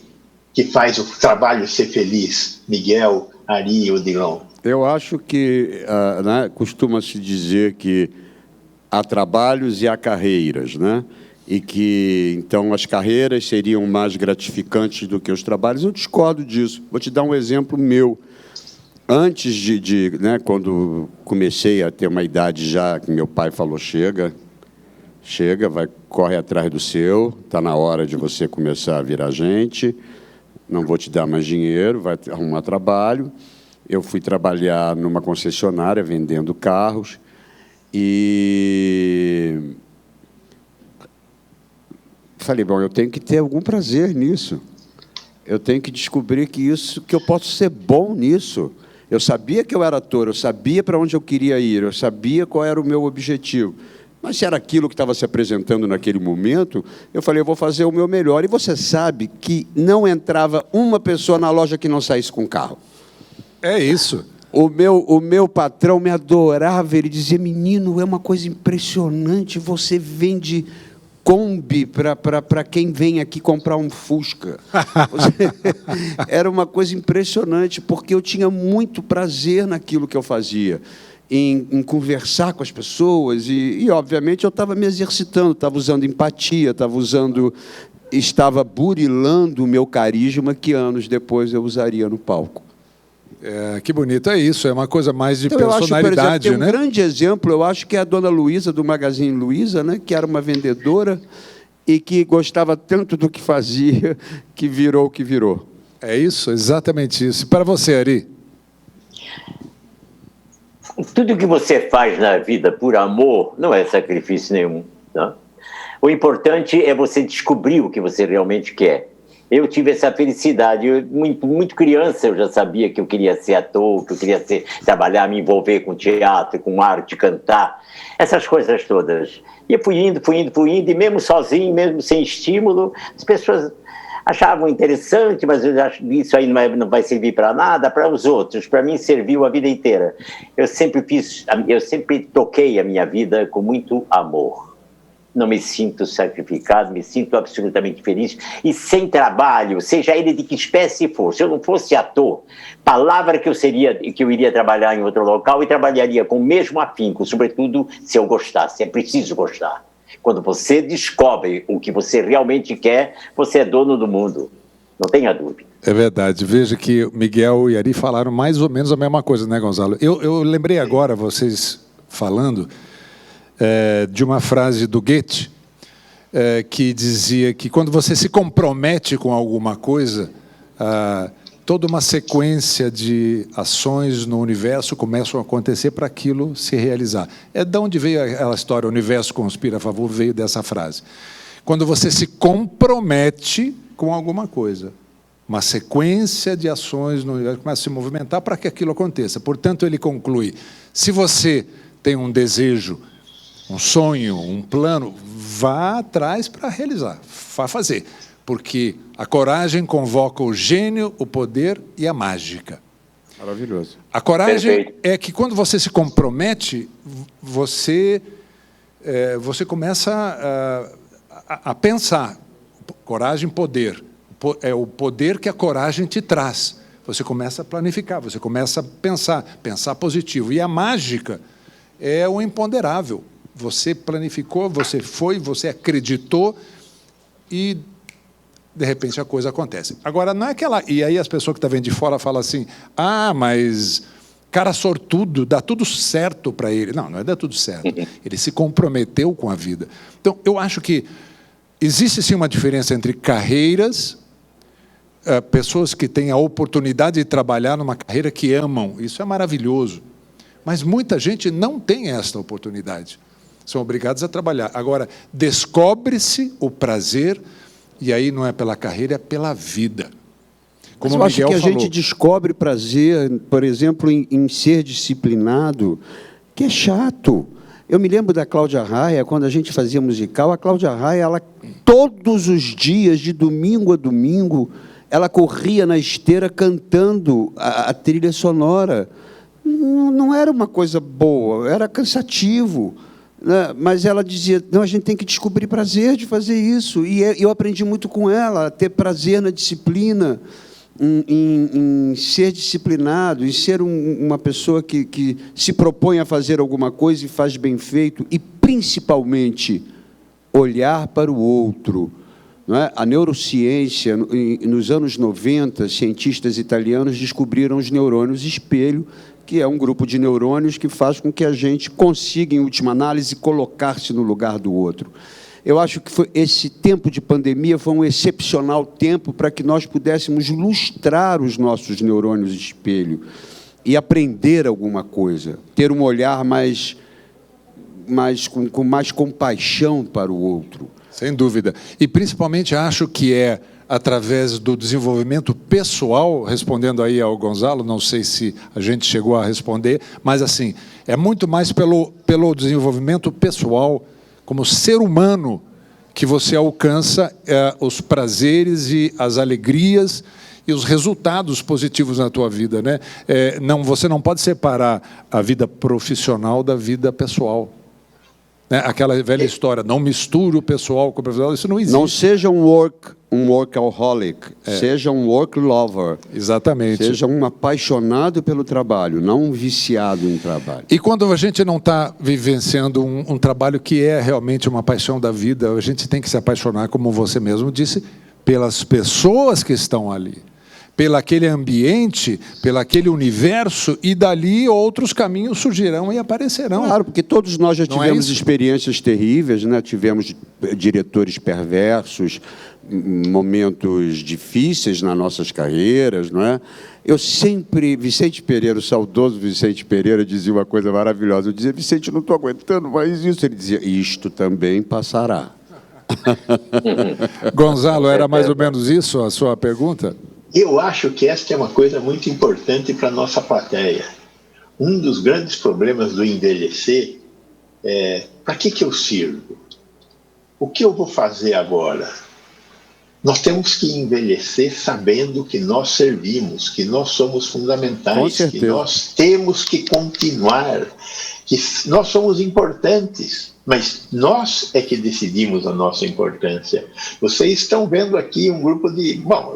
que faz o trabalho ser feliz? Miguel, Ari e Odilon. Eu acho que costuma-se dizer que há trabalhos e há carreiras, né? E que, então, as carreiras seriam mais gratificantes do que os trabalhos. Eu discordo disso. Vou te dar um exemplo meu. Antes quando comecei a ter uma idade já, que meu pai falou, chega, corre atrás do seu, está na hora de você começar a virar gente, não vou te dar mais dinheiro, vai arrumar trabalho. Eu fui trabalhar numa concessionária, vendendo carros, e falei, bom, eu tenho que ter algum prazer nisso. Eu tenho que descobrir que eu posso ser bom nisso. Eu sabia que eu era ator, eu sabia para onde eu queria ir, eu sabia qual era o meu objetivo. Mas se era aquilo que estava se apresentando naquele momento, eu falei, eu vou fazer o meu melhor. E você sabe que não entrava uma pessoa na loja que não saísse com carro. É isso. O meu patrão me adorava, ele dizia, menino, é uma coisa impressionante, você vende Kombi para quem vem aqui comprar um Fusca. Era uma coisa impressionante, porque eu tinha muito prazer naquilo que eu fazia, em conversar com as pessoas, e obviamente, eu estava me exercitando, estava usando empatia, estava burilando o meu carisma, que anos depois eu usaria no palco. Que bonito, é isso, é uma coisa mais de então, personalidade, eu acho, por exemplo, né? Um grande exemplo, eu acho que é a dona Luísa, do Magazine Luiza, né, que era uma vendedora e que gostava tanto do que fazia, que virou o que virou. É isso, exatamente isso. E para você, Ari? Tudo que você faz na vida por amor não é sacrifício nenhum. Tá? O importante é você descobrir o que você realmente quer. Eu tive essa felicidade. Muito criança, eu já sabia que eu queria ser ator, que eu queria trabalhar, me envolver com teatro, com arte, cantar, essas coisas todas. E eu fui indo, e mesmo sozinho, mesmo sem estímulo, as pessoas achavam interessante, mas eu acho que isso aí não vai servir para nada, para os outros. Para mim, serviu a vida inteira. Eu sempre toquei a minha vida com muito amor. Não me sinto sacrificado, me sinto absolutamente feliz. E sem trabalho, seja ele de que espécie for, se eu não fosse ator, palavra que eu iria trabalhar em outro local e trabalharia com o mesmo afinco, sobretudo se eu gostasse. É preciso gostar. Quando você descobre o que você realmente quer, você é dono do mundo. Não tenha dúvida. É verdade. Veja que Miguel e Ari falaram mais ou menos a mesma coisa, né, Gonzalo? Eu lembrei agora, vocês falando, de uma frase do Goethe, que dizia que quando você se compromete com alguma coisa, toda uma sequência de ações no universo começam a acontecer para aquilo se realizar. É de onde veio aquela história, o universo conspira a favor, veio dessa frase. Quando você se compromete com alguma coisa. Uma sequência de ações no universo começa a se movimentar para que aquilo aconteça. Portanto, ele conclui, se você tem um desejo, um sonho, um plano, vá atrás para realizar, vá fazer. Porque a coragem convoca o gênio, o poder e a mágica. Maravilhoso. A coragem Perfeito. é que quando você se compromete, você começa a pensar. Coragem, poder. É o poder que a coragem te traz. Você começa a planificar, você começa a pensar positivo. E a mágica é o imponderável. Você planificou, você foi, você acreditou e, de repente, a coisa acontece. Agora, não é aquela... E aí as pessoas que estão vendo de fora falam assim, mas cara sortudo, dá tudo certo para ele. Não é dar tudo certo. Ele se comprometeu com a vida. Então, eu acho que existe, sim, uma diferença entre carreiras, pessoas que têm a oportunidade de trabalhar numa carreira que amam. Isso é maravilhoso. Mas muita gente não tem esta oportunidade. São obrigados a trabalhar. Agora, descobre-se o prazer, e aí não é pela carreira, é pela vida. Como eu acho que a gente descobre prazer, por exemplo, em ser disciplinado, que é chato. Eu me lembro da Cláudia Raia, quando a gente fazia musical, a Cláudia Raia, ela, todos os dias, de domingo a domingo, ela corria na esteira cantando a trilha sonora. Não era uma coisa boa, era cansativo, né? Mas ela dizia, não, a gente tem que descobrir prazer de fazer isso. E eu aprendi muito com ela, a ter prazer na disciplina, em ser disciplinado, em ser uma pessoa que se propõe a fazer alguma coisa e faz bem feito, e, principalmente, olhar para o outro. Não é? A neurociência, nos anos 90, cientistas italianos descobriram os neurônios espelho, que é um grupo de neurônios que faz com que a gente consiga, em última análise, colocar-se no lugar do outro. Eu acho que esse tempo de pandemia foi um excepcional tempo para que nós pudéssemos lustrar os nossos neurônios espelho e aprender alguma coisa, ter um olhar com mais compaixão para o outro. Sem dúvida. E, principalmente, acho que é através do desenvolvimento pessoal, respondendo aí ao Gonzalo, não sei se a gente chegou a responder, mas, assim, é muito mais pelo desenvolvimento pessoal, como ser humano, que você alcança os prazeres e as alegrias e os resultados positivos na tua vida, né? Você não pode separar a vida profissional da vida pessoal. Aquela velha história, não misture o pessoal com o profissional, isso não existe. Não seja um workaholic, seja um work lover. Exatamente. Seja um apaixonado pelo trabalho, não um viciado em trabalho. E quando a gente não está vivenciando um trabalho que é realmente uma paixão da vida, a gente tem que se apaixonar, como você mesmo disse, pelas pessoas que estão ali, pelo aquele ambiente, pelo aquele universo, e dali outros caminhos surgirão e aparecerão. Claro, porque todos nós já tivemos experiências terríveis, né? Tivemos diretores perversos, momentos difíceis nas nossas carreiras, não é? Eu sempre, Vicente Pereira, o saudoso Vicente Pereira, dizia uma coisa maravilhosa. Eu dizia, Vicente, não estou aguentando mais isso. Ele dizia, isto também passará. Gonzalo, era mais ou menos isso a sua pergunta? Eu acho que esta é uma coisa muito importante para a nossa plateia. Um dos grandes problemas do envelhecer é, para que eu sirvo? O que eu vou fazer agora? Nós temos que envelhecer sabendo que nós servimos, que nós somos fundamentais, que nós temos que continuar, que nós somos importantes. Mas nós é que decidimos a nossa importância. Vocês estão vendo aqui um grupo de... Bom,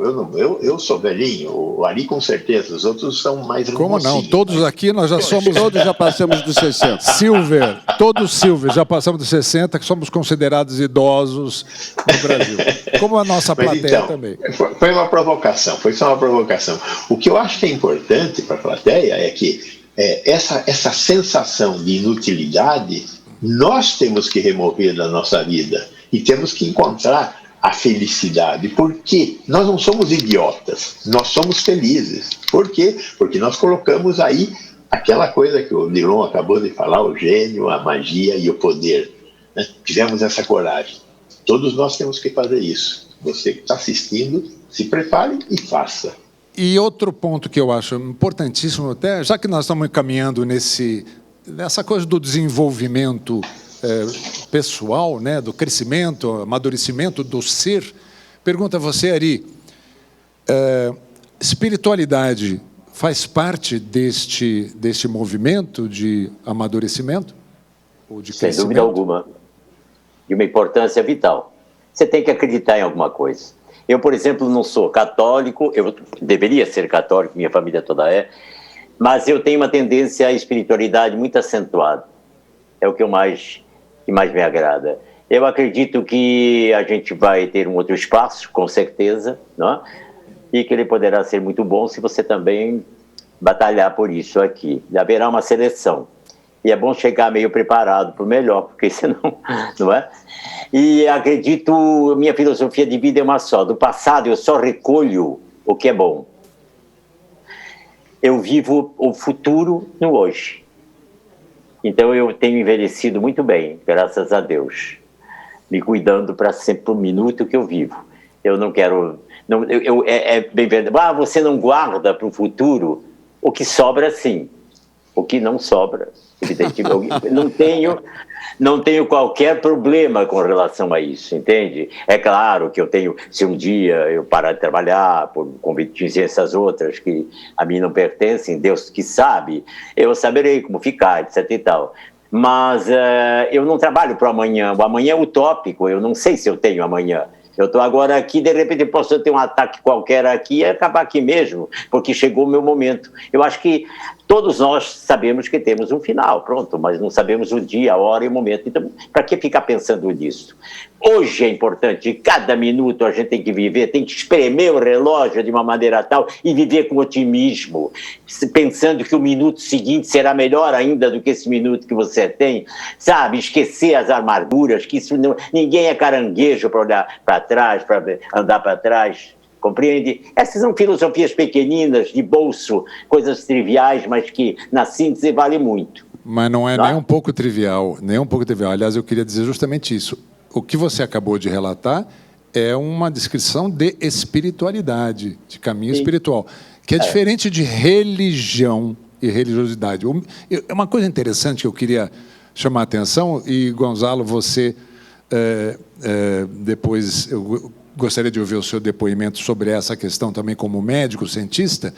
eu sou velhinho, o Ari com certeza, os outros são mais... Como não? Todos aqui nós já somos... Todos já passamos dos 60. Silver, todos Silver, já passamos dos 60, que somos considerados idosos no Brasil. Como a nossa plateia então, também. Foi uma provocação, foi só uma provocação. O que eu acho que é importante para a plateia é que essa sensação de inutilidade... Nós temos que remover da nossa vida e temos que encontrar a felicidade. Por quê? Nós não somos idiotas, nós somos felizes. Por quê? Porque nós colocamos aí aquela coisa que o Nilon acabou de falar, o gênio, a magia e o poder. Né? Tivemos essa coragem. Todos nós temos que fazer isso. Você que está assistindo, se prepare e faça. E outro ponto que eu acho importantíssimo, até já que nós estamos caminhando nessa coisa do desenvolvimento pessoal, né, do crescimento, amadurecimento do ser, pergunto a você, Ari, espiritualidade faz parte deste movimento de amadurecimento? Ou de crescimento? Sem dúvida alguma. De uma importância vital. Você tem que acreditar em alguma coisa. Eu, por exemplo, não sou católico, eu deveria ser católico, minha família toda é, mas eu tenho uma tendência à espiritualidade muito acentuada. É o que mais me agrada. Eu acredito que a gente vai ter um outro espaço, com certeza, não é? E que ele poderá ser muito bom se você também batalhar por isso aqui. Haverá uma seleção. E é bom chegar meio preparado para o melhor, porque senão, não é? E acredito, minha filosofia de vida é uma só. Do passado eu só recolho o que é bom. Eu vivo o futuro no hoje. Então eu tenho envelhecido muito bem, graças a Deus. Me cuidando para sempre o minuto que eu vivo. Eu não quero... é bem verdade. Você não guarda para o futuro o que sobra, sim. O que não sobra, evidentemente, não tenho qualquer problema com relação a isso, entende? É claro que eu tenho, se um dia eu parar de trabalhar por contingências outras que a mim não pertencem, Deus que sabe, eu saberei como ficar, etc e tal. Mas eu não trabalho para o amanhã é utópico, eu não sei se eu tenho amanhã. Eu estou agora aqui, de repente posso ter um ataque qualquer aqui e acabar aqui mesmo, porque chegou o meu momento. Eu acho que todos nós sabemos que temos um final, pronto, mas não sabemos o dia, a hora e o momento. Então, para que ficar pensando nisso? Hoje é importante, cada minuto a gente tem que viver, tem que espremer o relógio de uma maneira tal e viver com otimismo, pensando que o minuto seguinte será melhor ainda do que esse minuto que você tem, sabe? Esquecer as amarguras, que isso não, ninguém é caranguejo para olhar para trás, para andar para trás. Compreende? Essas são filosofias pequeninas, de bolso, coisas triviais, mas que, na síntese, vale muito. Mas não é nem um pouco trivial, nem um pouco trivial. Aliás, eu queria dizer justamente isso. O que você acabou de relatar é uma descrição de espiritualidade, de caminho espiritual, que é diferente de religião e religiosidade. É uma coisa interessante que eu queria chamar a atenção, e, Gonzalo, você depois... Eu gostaria de ouvir o seu depoimento sobre essa questão também como médico, cientista.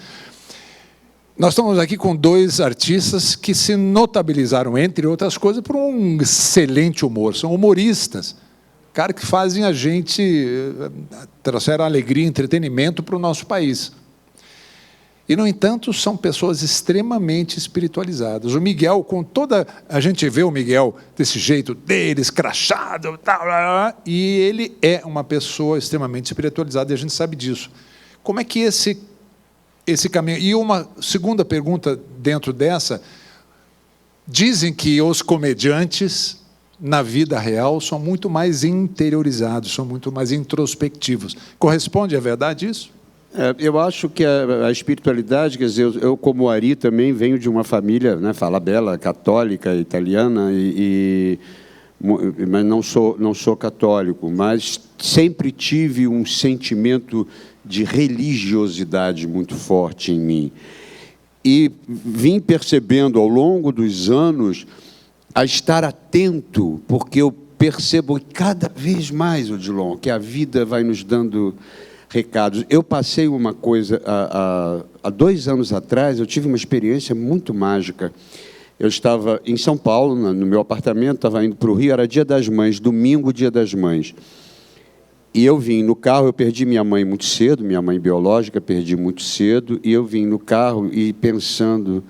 Nós estamos aqui com dois artistas que se notabilizaram, entre outras coisas, por um excelente humor. São humoristas, caras que fazem a gente, trouxeram alegria e entretenimento para o nosso país. E, no entanto, são pessoas extremamente espiritualizadas. O Miguel, com toda... A gente vê o Miguel desse jeito dele, escrachado, tal, e ele é uma pessoa extremamente espiritualizada, e a gente sabe disso. Como é que esse caminho... E uma segunda pergunta dentro dessa, dizem que os comediantes, na vida real, são muito mais interiorizados, são muito mais introspectivos. Corresponde à verdade isso? Eu acho que a espiritualidade, quer dizer, eu como Ari também venho de uma família, né, Falabella, católica, italiana, mas não sou católico, mas sempre tive um sentimento de religiosidade muito forte em mim. E vim percebendo ao longo dos anos a estar atento, porque eu percebo cada vez mais, Odilon, que a vida vai nos dando recados. Eu passei uma coisa, há 2 anos atrás, eu tive uma experiência muito mágica. Eu estava em São Paulo, no meu apartamento, estava indo para o Rio, era Dia das Mães, domingo, Dia das Mães. E eu vim no carro, eu perdi minha mãe muito cedo, minha mãe biológica, perdi muito cedo, e eu vim no carro e pensando,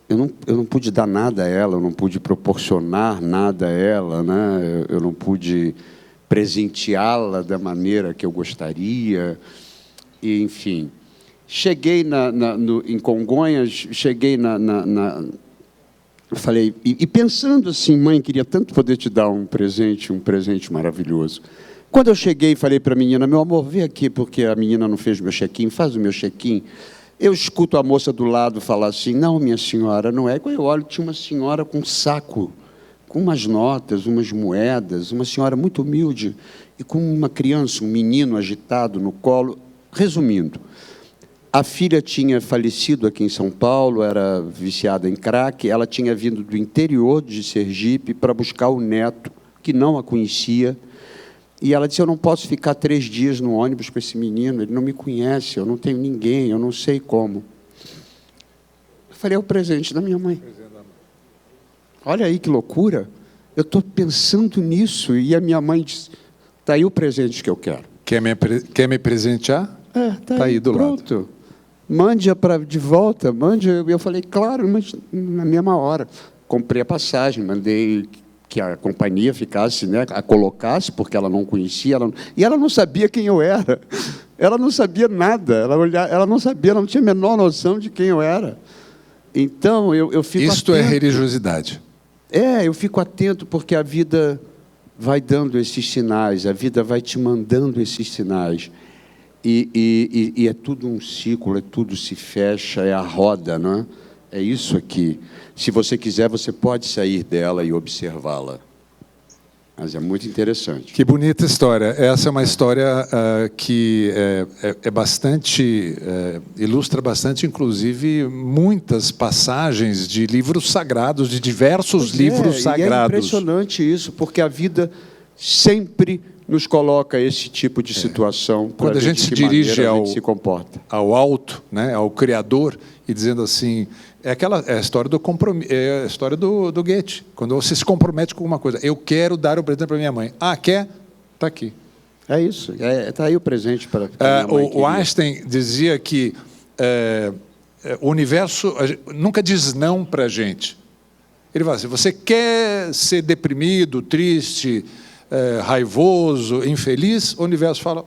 eu não pude dar nada a ela, eu não pude proporcionar nada a ela, né? Eu não pude presenteá-la da maneira que eu gostaria, e, enfim. Cheguei em Congonhas, cheguei falei, e pensando assim, mãe, queria tanto poder te dar um presente maravilhoso. Quando eu cheguei, falei para a menina, meu amor, vem aqui, porque a menina não fez meu check-in, faz o meu check-in. Eu escuto a moça do lado falar assim, não, minha senhora, não é. Quando eu olho, tinha uma senhora com um saco com umas notas, umas moedas, uma senhora muito humilde, e com uma criança, um menino agitado no colo. Resumindo, a filha tinha falecido aqui em São Paulo, era viciada em crack, ela tinha vindo do interior de Sergipe para buscar o neto, que não a conhecia, e ela disse, eu não posso ficar 3 dias no ônibus com esse menino, ele não me conhece, eu não tenho ninguém, eu não sei como. Eu falei, é o presente da minha mãe. Olha aí que loucura, eu estou pensando nisso, e a minha mãe disse, está aí o presente que eu quero. Quer me presentear? Tá aí do pronto. Lado. Mande-a de volta, mande. Eu falei, claro, mas na mesma hora. Comprei a passagem, mandei que a companhia ficasse, né, a colocasse, porque ela não conhecia, e ela não sabia quem eu era. Ela não sabia nada, ela não sabia, ela não tinha a menor noção de quem eu era. Então, eu fico Isto atento. É religiosidade. Eu fico atento, porque a vida vai dando esses sinais, a vida vai te mandando esses sinais. E é tudo um ciclo, tudo se fecha, é a roda, não é? É isso aqui. Se você quiser, você pode sair dela e observá-la. Mas é muito interessante. Que bonita história. Essa é uma história que é bastante... ilustra bastante, inclusive, muitas passagens de livros sagrados, de diversos livros sagrados. É impressionante isso, porque a vida sempre nos coloca esse tipo de situação. Quando a gente se dirige se comporta. Ao alto, né, ao Criador, e dizendo assim... É a história do compromisso, é a história do Goethe. Quando você se compromete com alguma coisa. Eu quero dar o presente para minha mãe. Ah, quer? Está aqui. É isso. Está aí o presente para minha mãe. O Einstein dizia que o universo nunca diz não para a gente. Ele fala assim, você quer ser deprimido, triste, raivoso, infeliz? O universo fala,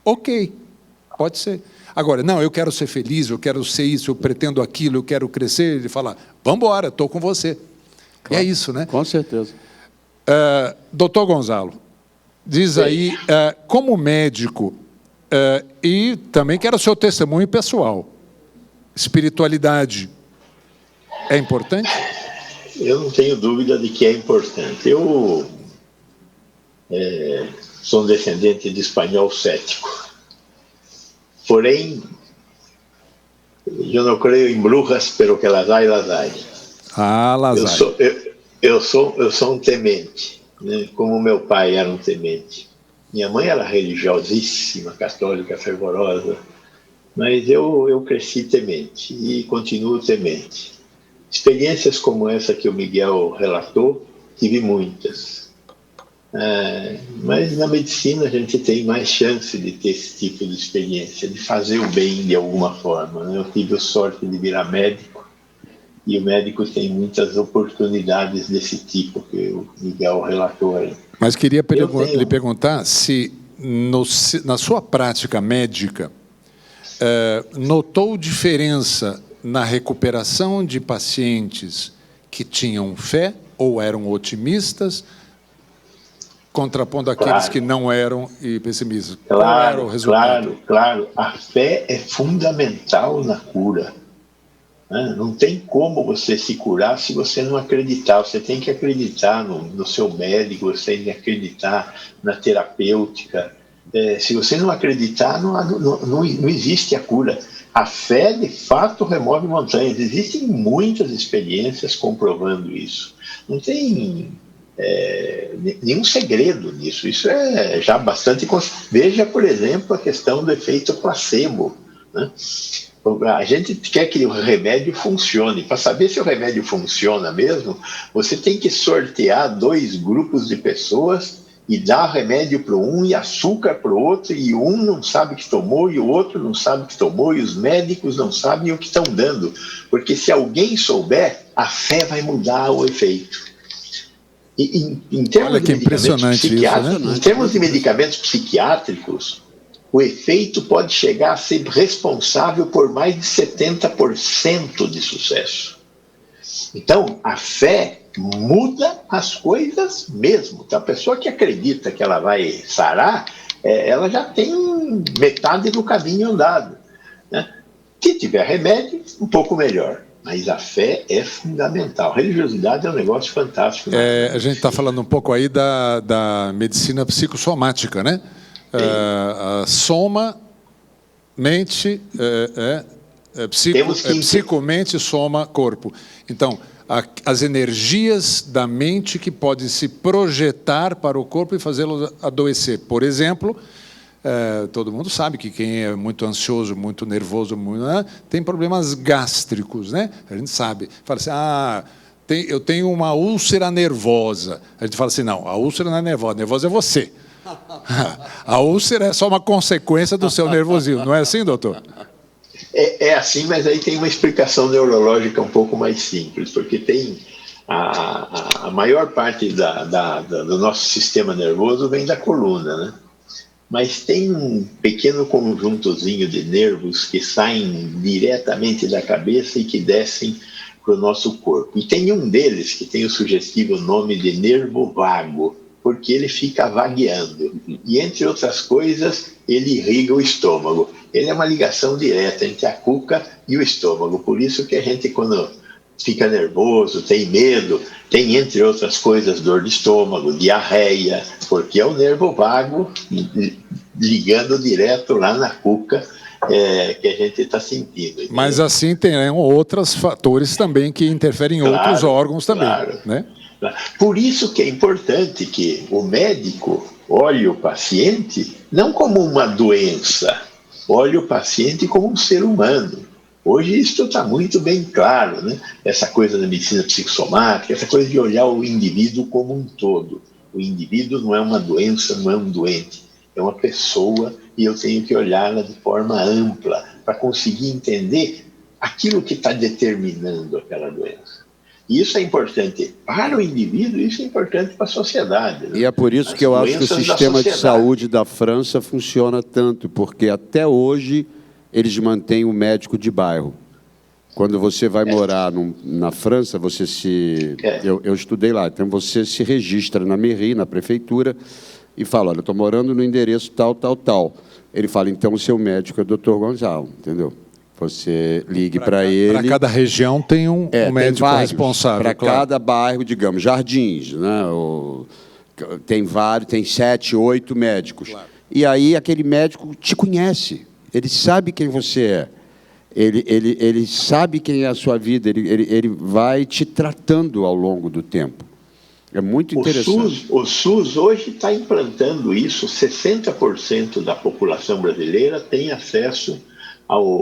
ok, pode ser. Agora, não, eu quero ser feliz, eu quero ser isso, eu pretendo aquilo, eu quero crescer. Ele fala, vamos embora, estou com você. Claro, é isso, né? Com certeza. Doutor Gonzalo, diz aí, como médico, e também quero o seu testemunho pessoal, espiritualidade é importante? Eu não tenho dúvida de que é importante. Eu sou um descendente de espanhol cético. Porém, eu não creio em bruxas, pero que las hay, las hay. Ah, las hay. Eu sou um temente, né? Como meu pai era um temente. Minha mãe era religiosíssima, católica, fervorosa, mas eu cresci temente e continuo temente. Experiências como essa que o Miguel relatou, tive muitas. Mas na medicina a gente tem mais chance de ter esse tipo de experiência, de fazer o bem de alguma forma, né? Eu tive a sorte de virar médico, e o médico tem muitas oportunidades desse tipo que o Miguel relatou aí. Mas queria lhe perguntar se, na sua prática médica, notou diferença na recuperação de pacientes que tinham fé ou eram otimistas, contrapondo aqueles que não eram e pessimistas. Qual era o resultado? Claro. A fé é fundamental na cura. Não tem como você se curar se você não acreditar. Você tem que acreditar no seu médico, você tem que acreditar na terapêutica. Se você não acreditar, não existe a cura. A fé, de fato, remove montanhas. Existem muitas experiências comprovando isso. Não tem nenhum segredo nisso. Isso é já bastante... Veja, por exemplo, a questão do efeito placebo, né? A gente quer que o remédio funcione. Para saber se o remédio funciona mesmo, você tem que sortear 2 grupos de pessoas e dar remédio para um e açúcar para o outro, e um não sabe que tomou e o outro não sabe que tomou, e os médicos não sabem o que estão dando. Porque se alguém souber, a fé vai mudar o efeito. Em termos de medicamentos psiquiátricos, isso, né? Em termos de medicamentos psiquiátricos, o efeito pode chegar a ser responsável por mais de 70% de sucesso. Então, a fé muda as coisas mesmo. Então, a pessoa que acredita que ela vai sarar, ela já tem metade do caminho andado, né? Se tiver remédio, um pouco melhor. Mas a fé é fundamental. A religiosidade é um negócio fantástico. A gente está falando um pouco aí da medicina psicossomática, né? Soma, mente, psicomente, soma, corpo. Então, as energias da mente que podem se projetar para o corpo e fazê-lo adoecer. Por exemplo, todo mundo sabe que quem é muito ansioso, muito nervoso, tem problemas gástricos, né? A gente sabe. Fala assim, eu tenho uma úlcera nervosa. A gente fala assim, não, a úlcera não é nervosa, a nervosa é você. A úlcera é só uma consequência do seu nervosismo. Não é assim, doutor? É assim, mas aí tem uma explicação neurológica um pouco mais simples, porque tem a maior parte do nosso sistema nervoso vem da coluna, né? Mas tem um pequeno conjuntozinho de nervos que saem diretamente da cabeça e que descem para o nosso corpo. E tem um deles que tem o sugestivo nome de nervo vago, porque ele fica vagueando. E, entre outras coisas, ele irriga o estômago. Ele é uma ligação direta entre a cuca e o estômago. Por isso que a gente, quando fica nervoso, tem medo, tem, entre outras coisas, dor de estômago, diarreia, porque é o nervo vago ligando direto lá na cuca que a gente está sentindo. Entendeu? Mas assim tem outros fatores também que interferem em outros órgãos também. Claro. Né? Por isso que é importante que o médico olhe o paciente não como uma doença, olhe o paciente como um ser humano. Hoje isso está muito bem claro, né? Essa coisa da medicina psicossomática, essa coisa de olhar o indivíduo como um todo. O indivíduo não é uma doença, não é um doente, é uma pessoa e eu tenho que olhá-la de forma ampla para conseguir entender aquilo que está determinando aquela doença. E isso é importante para o indivíduo e isso é importante para a sociedade. Né? E é por isso que eu acho que o sistema de saúde da França funciona tanto, porque até hoje eles mantêm o médico de bairro. Quando você vai morar na França, você eu estudei lá, então você se registra na mairie, na prefeitura, e fala, olha, eu estou morando no endereço tal, tal, tal. Ele fala, então o seu médico é o Dr. Gonzalo, entendeu? Você ligue para ele. Para cada região tem um médico responsável. Para cada bairro, digamos, Jardins, né? Tem vários, tem 7, 8 médicos. Claro. E aí aquele médico te conhece, ele sabe quem você é, ele sabe quem é a sua vida, ele vai te tratando ao longo do tempo. É muito interessante. O SUS hoje está implantando isso, 60% da população brasileira tem acesso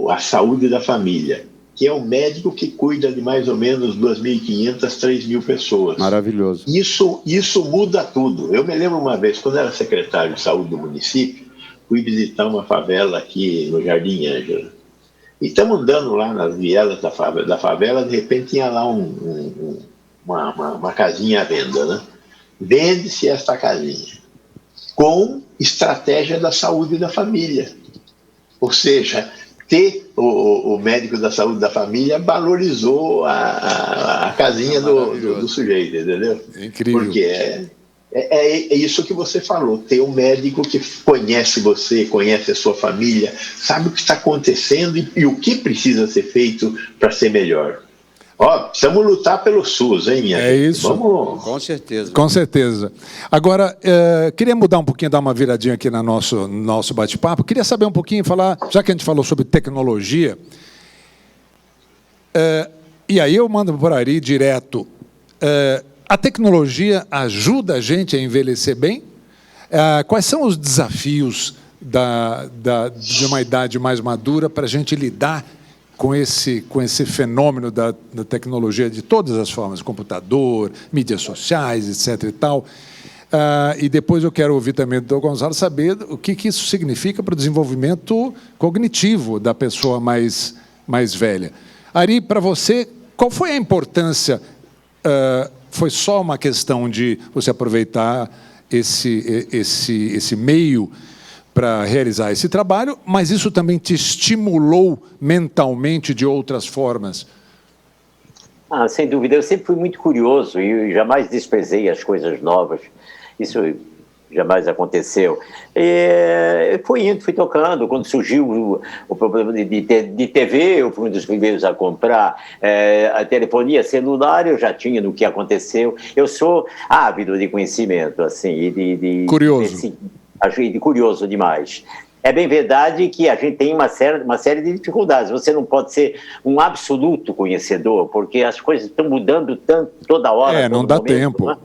à saúde da família, que é o médico que cuida de mais ou menos 2.500, 3.000 pessoas. Maravilhoso. Isso muda tudo. Eu me lembro uma vez, quando era secretário de saúde do município, fui visitar uma favela aqui no Jardim Ângela. E estamos andando lá nas vielas da favela, de repente tinha lá uma casinha à venda, né? Vende-se esta casinha com estratégia da saúde da família. Ou seja, ter o médico da saúde da família valorizou a casinha do sujeito, entendeu? É incrível. Porque é isso que você falou, ter um médico que conhece você, conhece a sua família, sabe o que está acontecendo e o que precisa ser feito para ser melhor. Precisamos lutar pelo SUS, hein, minha gente? Isso. Vamos... Com certeza. Com certeza. Agora, queria mudar um pouquinho, dar uma viradinha aqui no nosso bate-papo. Queria saber um pouquinho, já que a gente falou sobre tecnologia, e aí eu mando por aí direto, a tecnologia ajuda a gente a envelhecer bem? Quais são os desafios de uma idade mais madura para a gente lidar com esse fenômeno da tecnologia de todas as formas, computador, mídias sociais, etc. e tal. E depois eu quero ouvir também do Dr. Gonzalo saber o que isso significa para o desenvolvimento cognitivo da pessoa mais velha. Ari, para você, qual foi a importância? Foi só uma questão de você aproveitar esse meio para realizar esse trabalho, mas isso também te estimulou mentalmente de outras formas? Sem dúvida. Eu sempre fui muito curioso e jamais desprezei as coisas novas. Isso jamais aconteceu. E fui indo, fui tocando. Quando surgiu o problema de TV, eu fui um dos primeiros a comprar. A telefonia celular, eu já tinha no que aconteceu. Eu sou ávido de conhecimento, assim, curioso. Curioso demais. É bem verdade que a gente tem uma série de dificuldades. Você não pode ser um absoluto conhecedor, porque as coisas estão mudando tanto, toda hora. Não dá tempo. Né?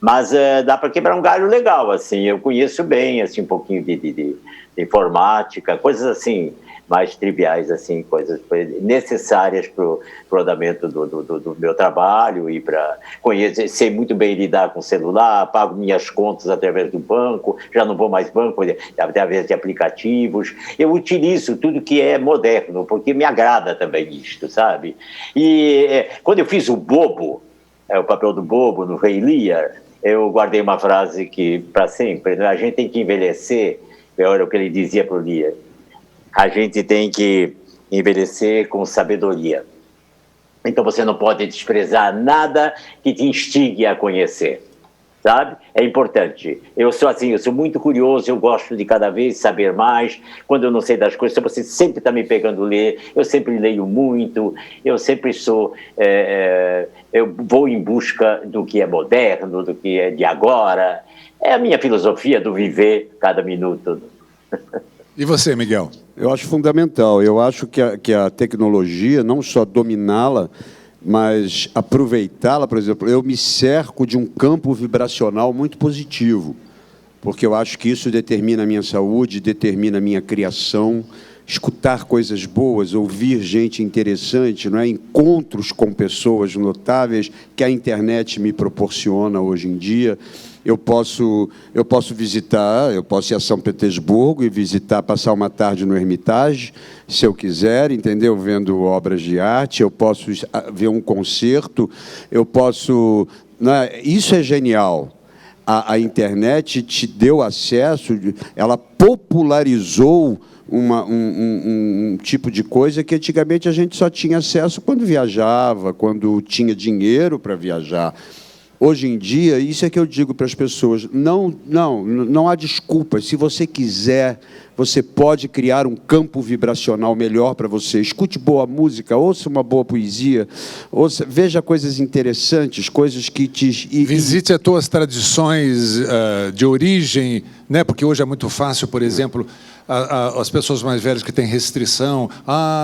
Mas dá para quebrar um galho legal, assim. Eu conheço bem, assim, um pouquinho de informática, coisas assim, mais triviais, assim, coisas necessárias para o andamento do meu trabalho e para conhecer, sei muito bem lidar com o celular, pago minhas contas através do banco, já não vou mais banco, através de aplicativos. Eu utilizo tudo que é moderno, porque me agrada também isto, sabe? E quando eu fiz o Bobo, o papel do Bobo no Rei Lear, eu guardei uma frase que, para sempre, né? A gente tem que envelhecer, era o que ele dizia para o Lear, a gente tem que envelhecer com sabedoria. Então você não pode desprezar nada que te instigue a conhecer, sabe? É importante. Eu sou assim, eu sou muito curioso, eu gosto de cada vez saber mais. Quando eu não sei das coisas, você sempre está me pegando ler, eu sempre leio muito, eu sempre sou... eu vou em busca do que é moderno, do que é de agora. É a minha filosofia do viver cada minuto. E você, Miguel? Eu acho fundamental. Eu acho que a tecnologia, não só dominá-la, mas aproveitá-la, por exemplo, eu me cerco de um campo vibracional muito positivo, porque eu acho que isso determina a minha saúde, determina a minha criação, escutar coisas boas, ouvir gente interessante, não é? Encontros com pessoas notáveis que a internet me proporciona hoje em dia. Eu posso visitar, eu posso ir a São Petersburgo e visitar, passar uma tarde no Hermitage, se eu quiser, entendeu? Vendo obras de arte, eu posso ver um concerto, eu posso... Né? Isso é genial. A internet te deu acesso, ela popularizou um tipo de coisa que antigamente a gente só tinha acesso quando viajava, quando tinha dinheiro para viajar. Hoje em dia, isso é que eu digo para as pessoas, não há desculpas. Se você quiser, você pode criar um campo vibracional melhor para você. Escute boa música, ouça uma boa poesia, veja coisas interessantes, coisas que te... Visite as tuas tradições de origem, né? Porque hoje é muito fácil, por exemplo, as pessoas mais velhas que têm restrição,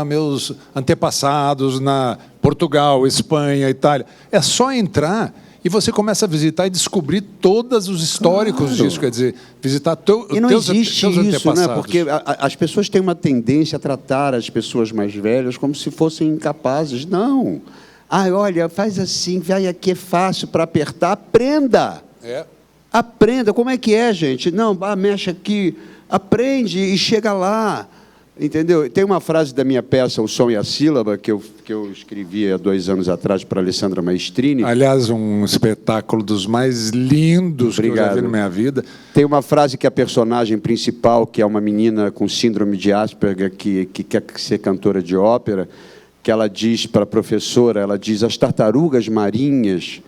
meus antepassados na Portugal, Espanha, Itália. É só entrar... E você começa a visitar e descobrir todos os históricos disso, quer dizer, visitar teus antepassados. Né? Porque as pessoas têm uma tendência a tratar as pessoas mais velhas como se fossem incapazes. Não. Olha, faz assim, vai aqui, é fácil para apertar. Aprenda. Aprenda. Como é que é, gente? Não, mexe aqui, aprende e chega lá. Entendeu? Tem uma frase da minha peça, O Som e a Sílaba, que eu escrevi há 2 anos atrás para a Alessandra Maestrini. Aliás, um espetáculo dos mais lindos que eu já vi na minha vida. Tem uma frase que a personagem principal, que é uma menina com síndrome de Asperger, que quer ser cantora de ópera, que ela diz para a professora, ela diz, as tartarugas marinhas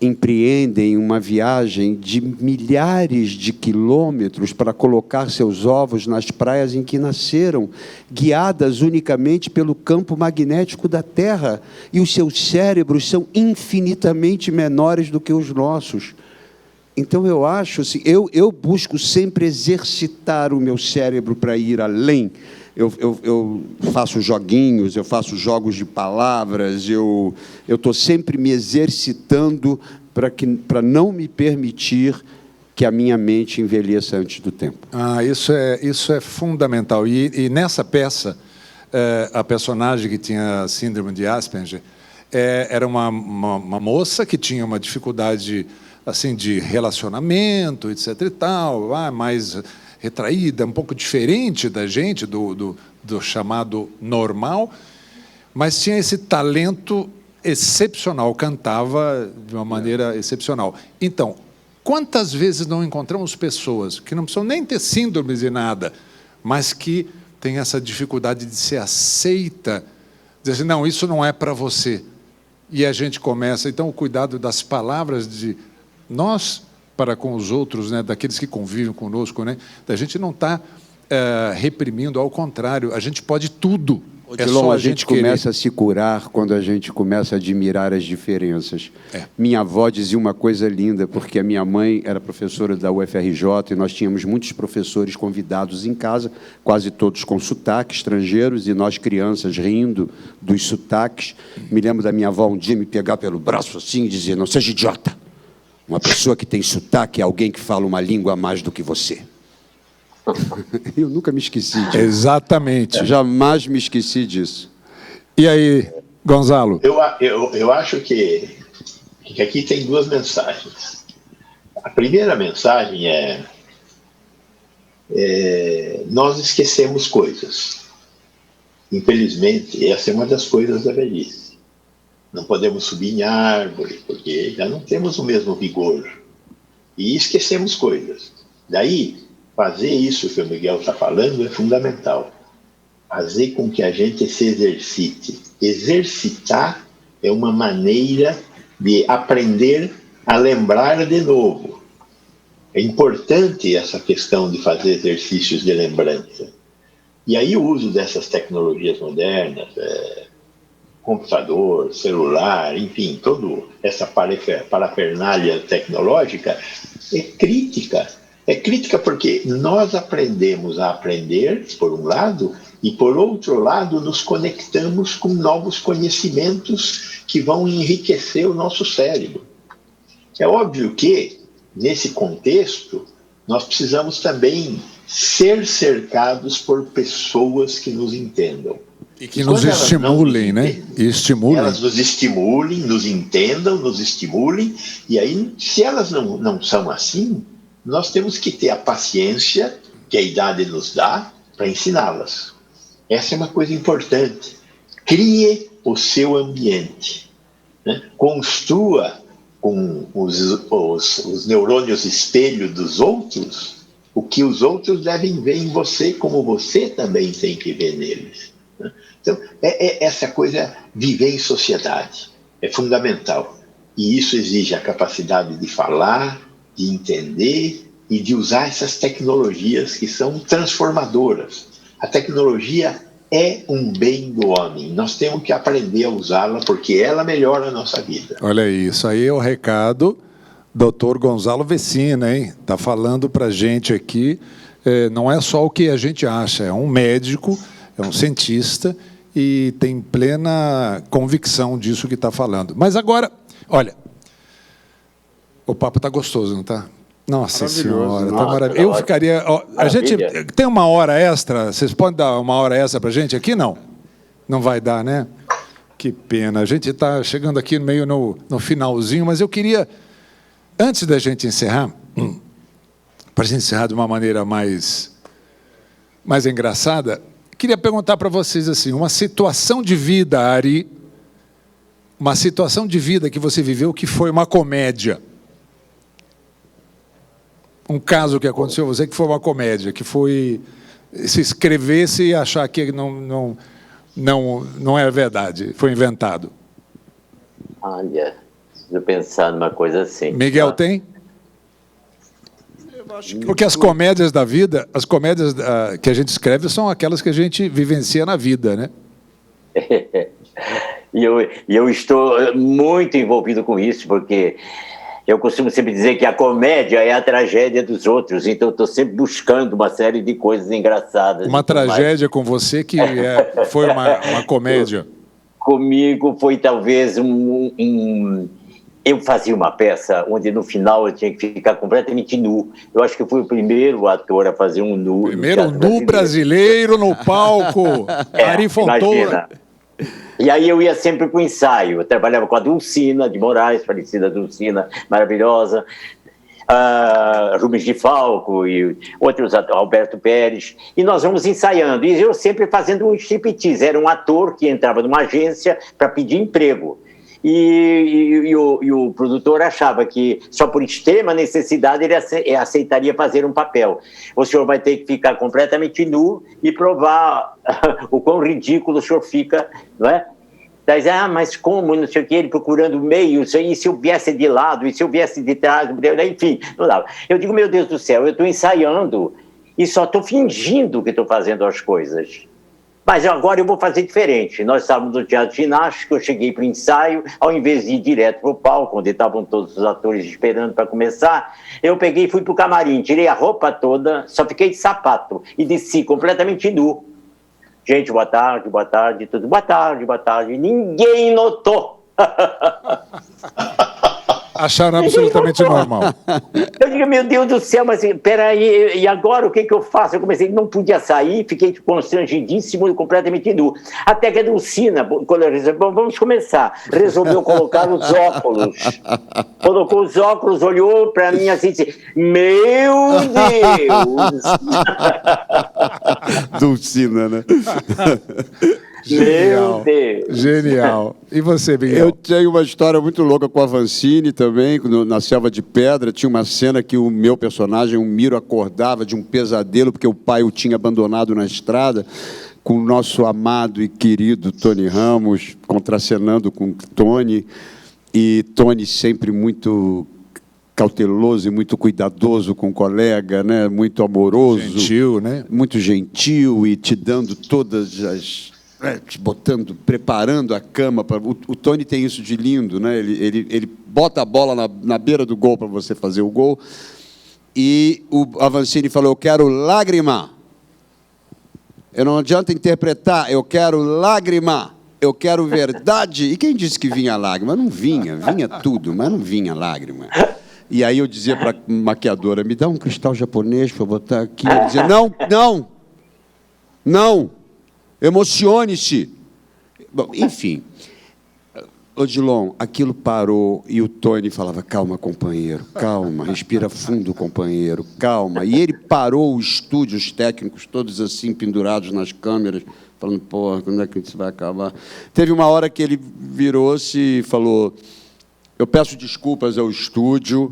empreendem uma viagem de milhares de quilômetros para colocar seus ovos nas praias em que nasceram, guiadas unicamente pelo campo magnético da Terra, e os seus cérebros são infinitamente menores do que os nossos. Então, eu acho assim, eu busco sempre exercitar o meu cérebro para ir além. Eu faço joguinhos, eu faço jogos de palavras, eu estou sempre me exercitando para não me permitir que a minha mente envelheça antes do tempo. Isso é fundamental. E nessa peça, a personagem que tinha síndrome de Asperger era uma moça que tinha uma dificuldade assim, de relacionamento, etc. e tal, mais retraída, um pouco diferente da gente, do chamado normal, mas tinha esse talento excepcional, cantava de uma maneira excepcional. Então, quantas vezes não encontramos pessoas que não precisam nem ter síndromes e nada, mas que têm essa dificuldade de ser aceita, dizer assim, não, isso não é para você. E a gente começa, então, o cuidado das palavras de nós para com os outros, né, daqueles que convivem conosco, né? A gente não está reprimindo, ao contrário, a gente pode tudo. É Odilon, só a gente começa a se curar quando a gente começa a admirar as diferenças. Minha avó dizia uma coisa linda, porque a minha mãe era professora da UFRJ e nós tínhamos muitos professores convidados em casa, quase todos com sotaque estrangeiros, e nós crianças rindo dos sotaques. Me lembro da minha avó um dia me pegar pelo braço assim e dizer: não seja idiota, uma pessoa que tem sotaque é alguém que fala uma língua a mais do que você. Eu nunca me esqueci disso. Exatamente. Jamais me esqueci disso. E aí, Gonzalo? Eu acho que aqui tem duas mensagens. A primeira mensagem nós esquecemos coisas. Infelizmente, essa é uma das coisas da velhice. Não podemos subir em árvore, porque já não temos o mesmo vigor. E esquecemos coisas. Daí, fazer isso que o Miguel está falando é fundamental. Fazer com que a gente se exercite. Exercitar é uma maneira de aprender a lembrar de novo. É importante essa questão de fazer exercícios de lembrança. E aí o uso dessas tecnologias modernas, computador, celular, enfim, toda essa parafernália tecnológica é crítica. É crítica porque nós aprendemos a aprender, por um lado, e, por outro lado, nos conectamos com novos conhecimentos que vão enriquecer o nosso cérebro. É óbvio que, nesse contexto, nós precisamos também ser cercados por pessoas que nos entendam. E que nos estimulem, né? Elas nos estimulem, nos entendam, nos estimulem, e aí, se elas não são assim, nós temos que ter a paciência que a idade nos dá para ensiná-las. Essa é uma coisa importante. Crie o seu ambiente, né? Construa com os neurônios espelho dos outros o que os outros devem ver em você, como você também tem que ver neles, né? Então, essa coisa, viver em sociedade, é fundamental. E isso exige a capacidade de falar, de entender e de usar essas tecnologias que são transformadoras. A tecnologia é um bem do homem. Nós temos que aprender a usá-la porque ela melhora a nossa vida. Olha isso aí é o recado, Dr. Gonzalo Vecina, hein? Está falando para a gente aqui, não é só o que a gente acha, é um médico, é um cientista e tem plena convicção disso que está falando. Mas agora, olha, o papo está gostoso, não está? Nossa Senhora, está maravilhoso. Eu ficaria... Ó, a gente tem uma hora extra, vocês podem dar uma hora extra para a gente aqui? Não? Não vai dar, né? Que pena. A gente está chegando aqui meio no finalzinho, mas eu queria, antes da gente encerrar, para a gente encerrar de uma maneira mais engraçada, queria perguntar para vocês assim, uma situação de vida, Ari, uma situação de vida que você viveu que foi uma comédia. Um caso que aconteceu você que foi uma comédia, que foi se escrevesse e achar que não é verdade, foi inventado. Olha, preciso pensar numa coisa assim. Miguel, tem? Porque as comédias da vida, as comédias que a gente escreve são aquelas que a gente vivencia na vida, né? E eu estou muito envolvido com isso, porque eu costumo sempre dizer que a comédia é a tragédia dos outros, então eu estou sempre buscando uma série de coisas engraçadas. Uma tragédia com você que foi uma comédia? Comigo foi talvez eu fazia uma peça onde no final eu tinha que ficar completamente nu. Eu acho que eu fui o primeiro ator a fazer um nu. Primeiro nu brasileiro no palco. Ari Fontoura. E aí eu ia sempre para o ensaio. Eu trabalhava com a Dulcina de Moraes, falecida Dulcina, maravilhosa. Rubens de Falco e outros, Alberto Pérez. E nós vamos ensaiando. E eu sempre fazendo um striptease. Era um ator que entrava numa agência para pedir emprego. E o produtor achava que só por extrema necessidade ele aceitaria fazer um papel. O senhor vai ter que ficar completamente nu e provar o quão ridículo o senhor fica, não é? Daí, mas como, não sei o que, ele procurando meios, e se eu viesse de lado, e se eu viesse de trás, enfim, não dava. Eu digo, meu Deus do céu, eu estou ensaiando e só estou fingindo que estou fazendo as coisas. Mas agora eu vou fazer diferente. Nós estávamos no teatro ginástico, eu cheguei para o ensaio, ao invés de ir direto para o palco, onde estavam todos os atores esperando para começar, eu peguei e fui para o camarim, tirei a roupa toda, só fiquei de sapato e desci completamente nu. Gente, boa tarde, tudo. Boa tarde. Ninguém notou. Acharam absolutamente normal. Eu digo, meu Deus do céu, mas peraí, e agora o que eu faço? Eu comecei, não podia sair, fiquei constrangidíssimo e completamente nu. Até que a Dulcina, vamos começar, resolveu colocar os óculos. Colocou os óculos, olhou para mim assim, disse, meu Deus! Dulcina, né? Genial. Meu Deus. Genial. E você, Miguel? Eu tenho uma história muito louca com a Vancini também, na Selva de Pedra. Tinha uma cena que o meu personagem, o Miro, acordava de um pesadelo, porque o pai o tinha abandonado na estrada, com o nosso amado e querido Tony Ramos, contracenando com Tony, e Tony sempre muito cauteloso e muito cuidadoso com o colega, né? Muito amoroso. Gentil, né? Muito gentil e te dando todas as... te botando, preparando a cama. O Tony tem isso de lindo, né? Ele bota a bola na beira do gol para você fazer o gol. E a Vancini falou, eu quero lágrima. Eu não adianta interpretar, eu quero lágrima. Eu quero verdade. E quem disse que vinha lágrima? Não vinha tudo, mas não vinha lágrima. E aí eu dizia para a maquiadora, me dá um cristal japonês para eu botar aqui. Ela dizia, não. Emocione-se. Bom, enfim. Odilon, aquilo parou e o Tony falava, calma, companheiro, calma, respira fundo, companheiro, calma. E ele parou o estúdio, os técnicos todos assim, pendurados nas câmeras, falando, porra, quando é que isso vai acabar? Teve uma hora que ele virou-se e falou, eu peço desculpas ao estúdio,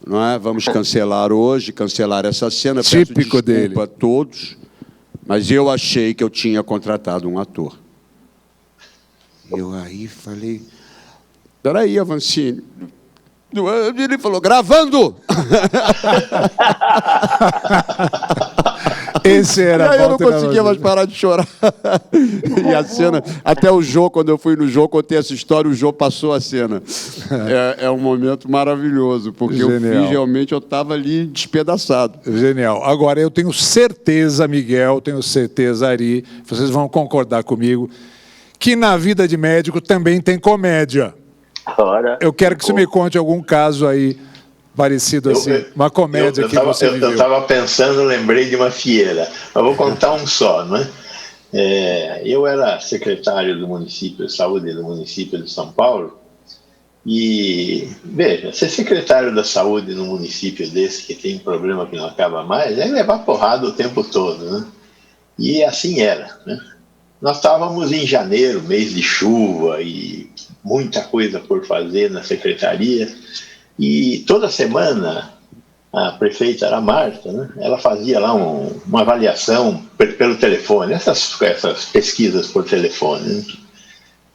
não é? Vamos cancelar hoje, cancelar essa cena. Típico peço desculpa dele. a todos. Mas eu achei que eu tinha contratado um ator. Eu aí falei, peraí, Avancini. Ele falou, gravando! Esse era e aí eu não Walter conseguia mais parar de chorar. E a cena, até o Jô, quando eu fui no Jô, contei essa história, o Jô passou a cena. É um momento maravilhoso, porque Genial. eu fiz, realmente, eu estava ali despedaçado. Genial. Agora, eu tenho certeza, Miguel, tenho certeza, Ari, vocês vão concordar comigo, que na vida de médico também tem comédia. Ora, Eu quero que você me conte algum caso aí parecido assim, uma comédia que você viveu. Eu estava pensando, lembrei de uma fieira. Eu vou contar um só, não é? Eu era secretário do município de saúde do município de São Paulo e, veja, ser secretário da saúde num município desse que tem um problema que não acaba mais é levar porrada o tempo todo, né? E assim era, né? Nós estávamos em janeiro, mês de chuva e muita coisa por fazer na secretaria. E toda semana a prefeita era Marta, né? Ela fazia lá uma avaliação pelo telefone, essas pesquisas por telefone, né?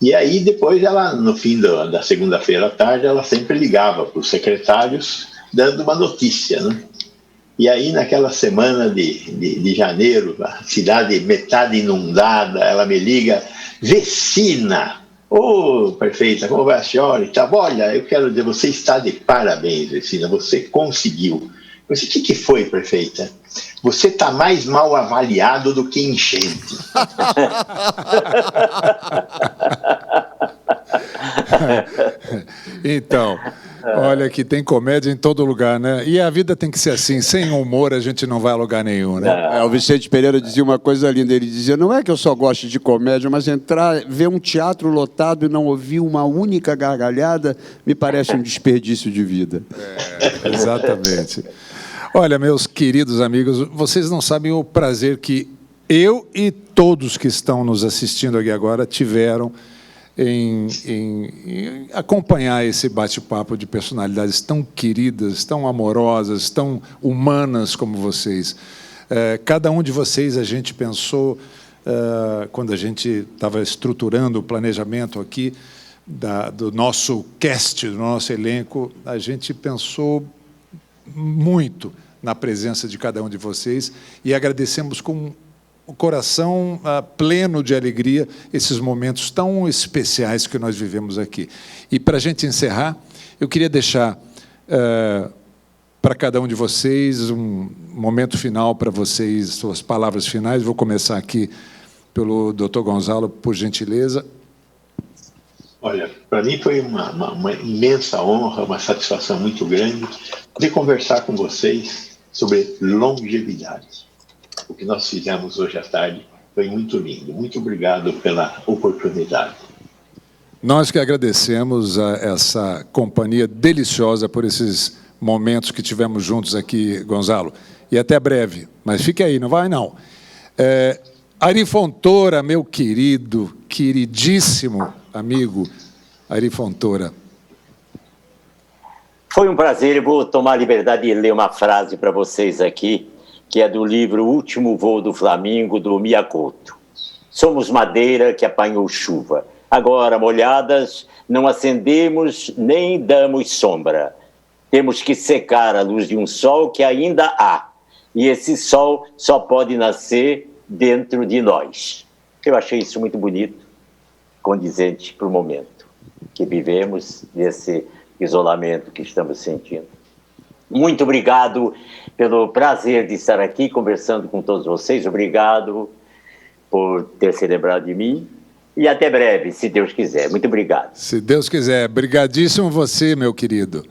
E aí depois ela, no fim da segunda-feira à tarde, ela sempre ligava para os secretários dando uma notícia, né? E aí naquela semana de janeiro, a cidade metade inundada, ela me liga, Vecina! Ô, prefeita, como vai a senhora? E tal? Olha, eu quero dizer, você está de parabéns, Vecina, você conseguiu. Eu disse, o que foi, prefeita? Você está mais mal avaliado do que enchente. Então, olha que tem comédia em todo lugar, né? E a vida tem que ser assim, sem humor a gente não vai a lugar nenhum, né? O Vicente Pereira dizia uma coisa linda, ele dizia, não é que eu só gosto de comédia, mas ver um teatro lotado e não ouvir uma única gargalhada me parece um desperdício de vida. Exatamente. Olha, meus queridos amigos, vocês não sabem o prazer que eu e todos que estão nos assistindo aqui agora tiveram em acompanhar esse bate-papo de personalidades tão queridas, tão amorosas, tão humanas como vocês. Cada um de vocês, a gente pensou quando a gente estava estruturando o planejamento aqui do nosso cast, do nosso elenco, a gente pensou muito na presença de cada um de vocês e agradecemos com o coração pleno de alegria esses momentos tão especiais que nós vivemos aqui. E, para a gente encerrar, eu queria deixar para cada um de vocês um momento final para vocês, suas palavras finais. Vou começar aqui pelo Dr. Gonzalo, por gentileza. Olha, para mim foi uma imensa honra, uma satisfação muito grande de conversar com vocês sobre longevidade. O que nós fizemos hoje à tarde foi muito lindo. Muito obrigado pela oportunidade. Nós que agradecemos essa companhia deliciosa por esses momentos que tivemos juntos aqui, Gonzalo. E até breve. Mas fique aí, não vai não. Ari Fontoura, meu querido, queridíssimo amigo Ari Fontoura. Foi um prazer. Eu vou tomar a liberdade de ler uma frase para vocês aqui, que é do livro O Último Voo do Flamingo, do Mia Couto. Somos madeira que apanhou chuva. Agora, molhadas, não acendemos nem damos sombra. Temos que secar a luz de um sol que ainda há. E esse sol só pode nascer dentro de nós. Eu achei isso muito bonito, condizente para o momento que vivemos, desse isolamento que estamos sentindo. Muito obrigado pelo prazer de estar aqui conversando com todos vocês. Obrigado por ter se lembrado de mim. E até breve, se Deus quiser. Muito obrigado. Se Deus quiser. Brigadíssimo você, meu querido.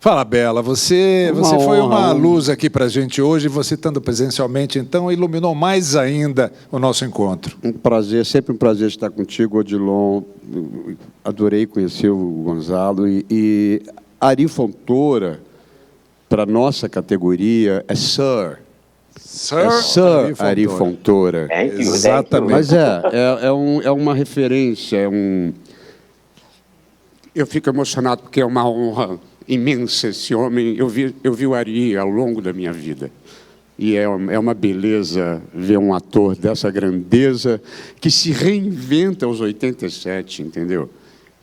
Fala, Bela, você foi uma luz aqui para a gente hoje, você estando presencialmente, então, iluminou mais ainda o nosso encontro. Um prazer, sempre um prazer estar contigo, Odilon. Adorei conhecer o Gonzalo. E Ari Fontoura, para a nossa categoria, é Sir. Sir Ari Fontoura. Exatamente. Mas é uma referência, Eu fico emocionado porque é uma honra imensa esse homem. Eu vi o Ari ao longo da minha vida. E é uma beleza ver um ator dessa grandeza que se reinventa aos 87, entendeu?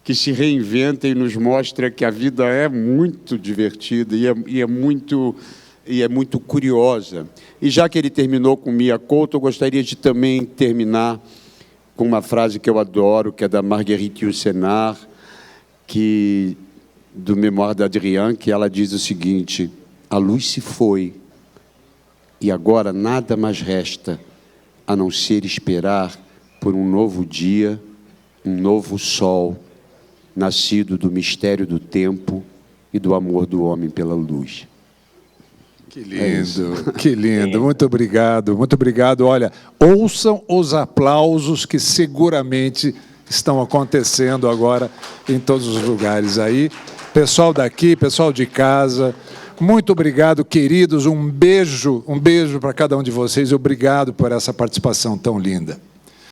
Que se reinventa e nos mostra que a vida é muito divertida e é muito curiosa. E já que ele terminou com Mia Couto, eu gostaria de também terminar com uma frase que eu adoro, que é da Marguerite Yourcenar, do Mémoire d'Adrien, que ela diz o seguinte: a luz se foi, e agora nada mais resta a não ser esperar por um novo dia, um novo sol, nascido do mistério do tempo e do amor do homem pela luz. Que lindo, que lindo. Muito obrigado, muito obrigado. Olha, ouçam os aplausos que seguramente estão acontecendo agora em todos os lugares aí. Pessoal daqui, pessoal de casa, muito obrigado, queridos. Um beijo para cada um de vocês. Obrigado por essa participação tão linda.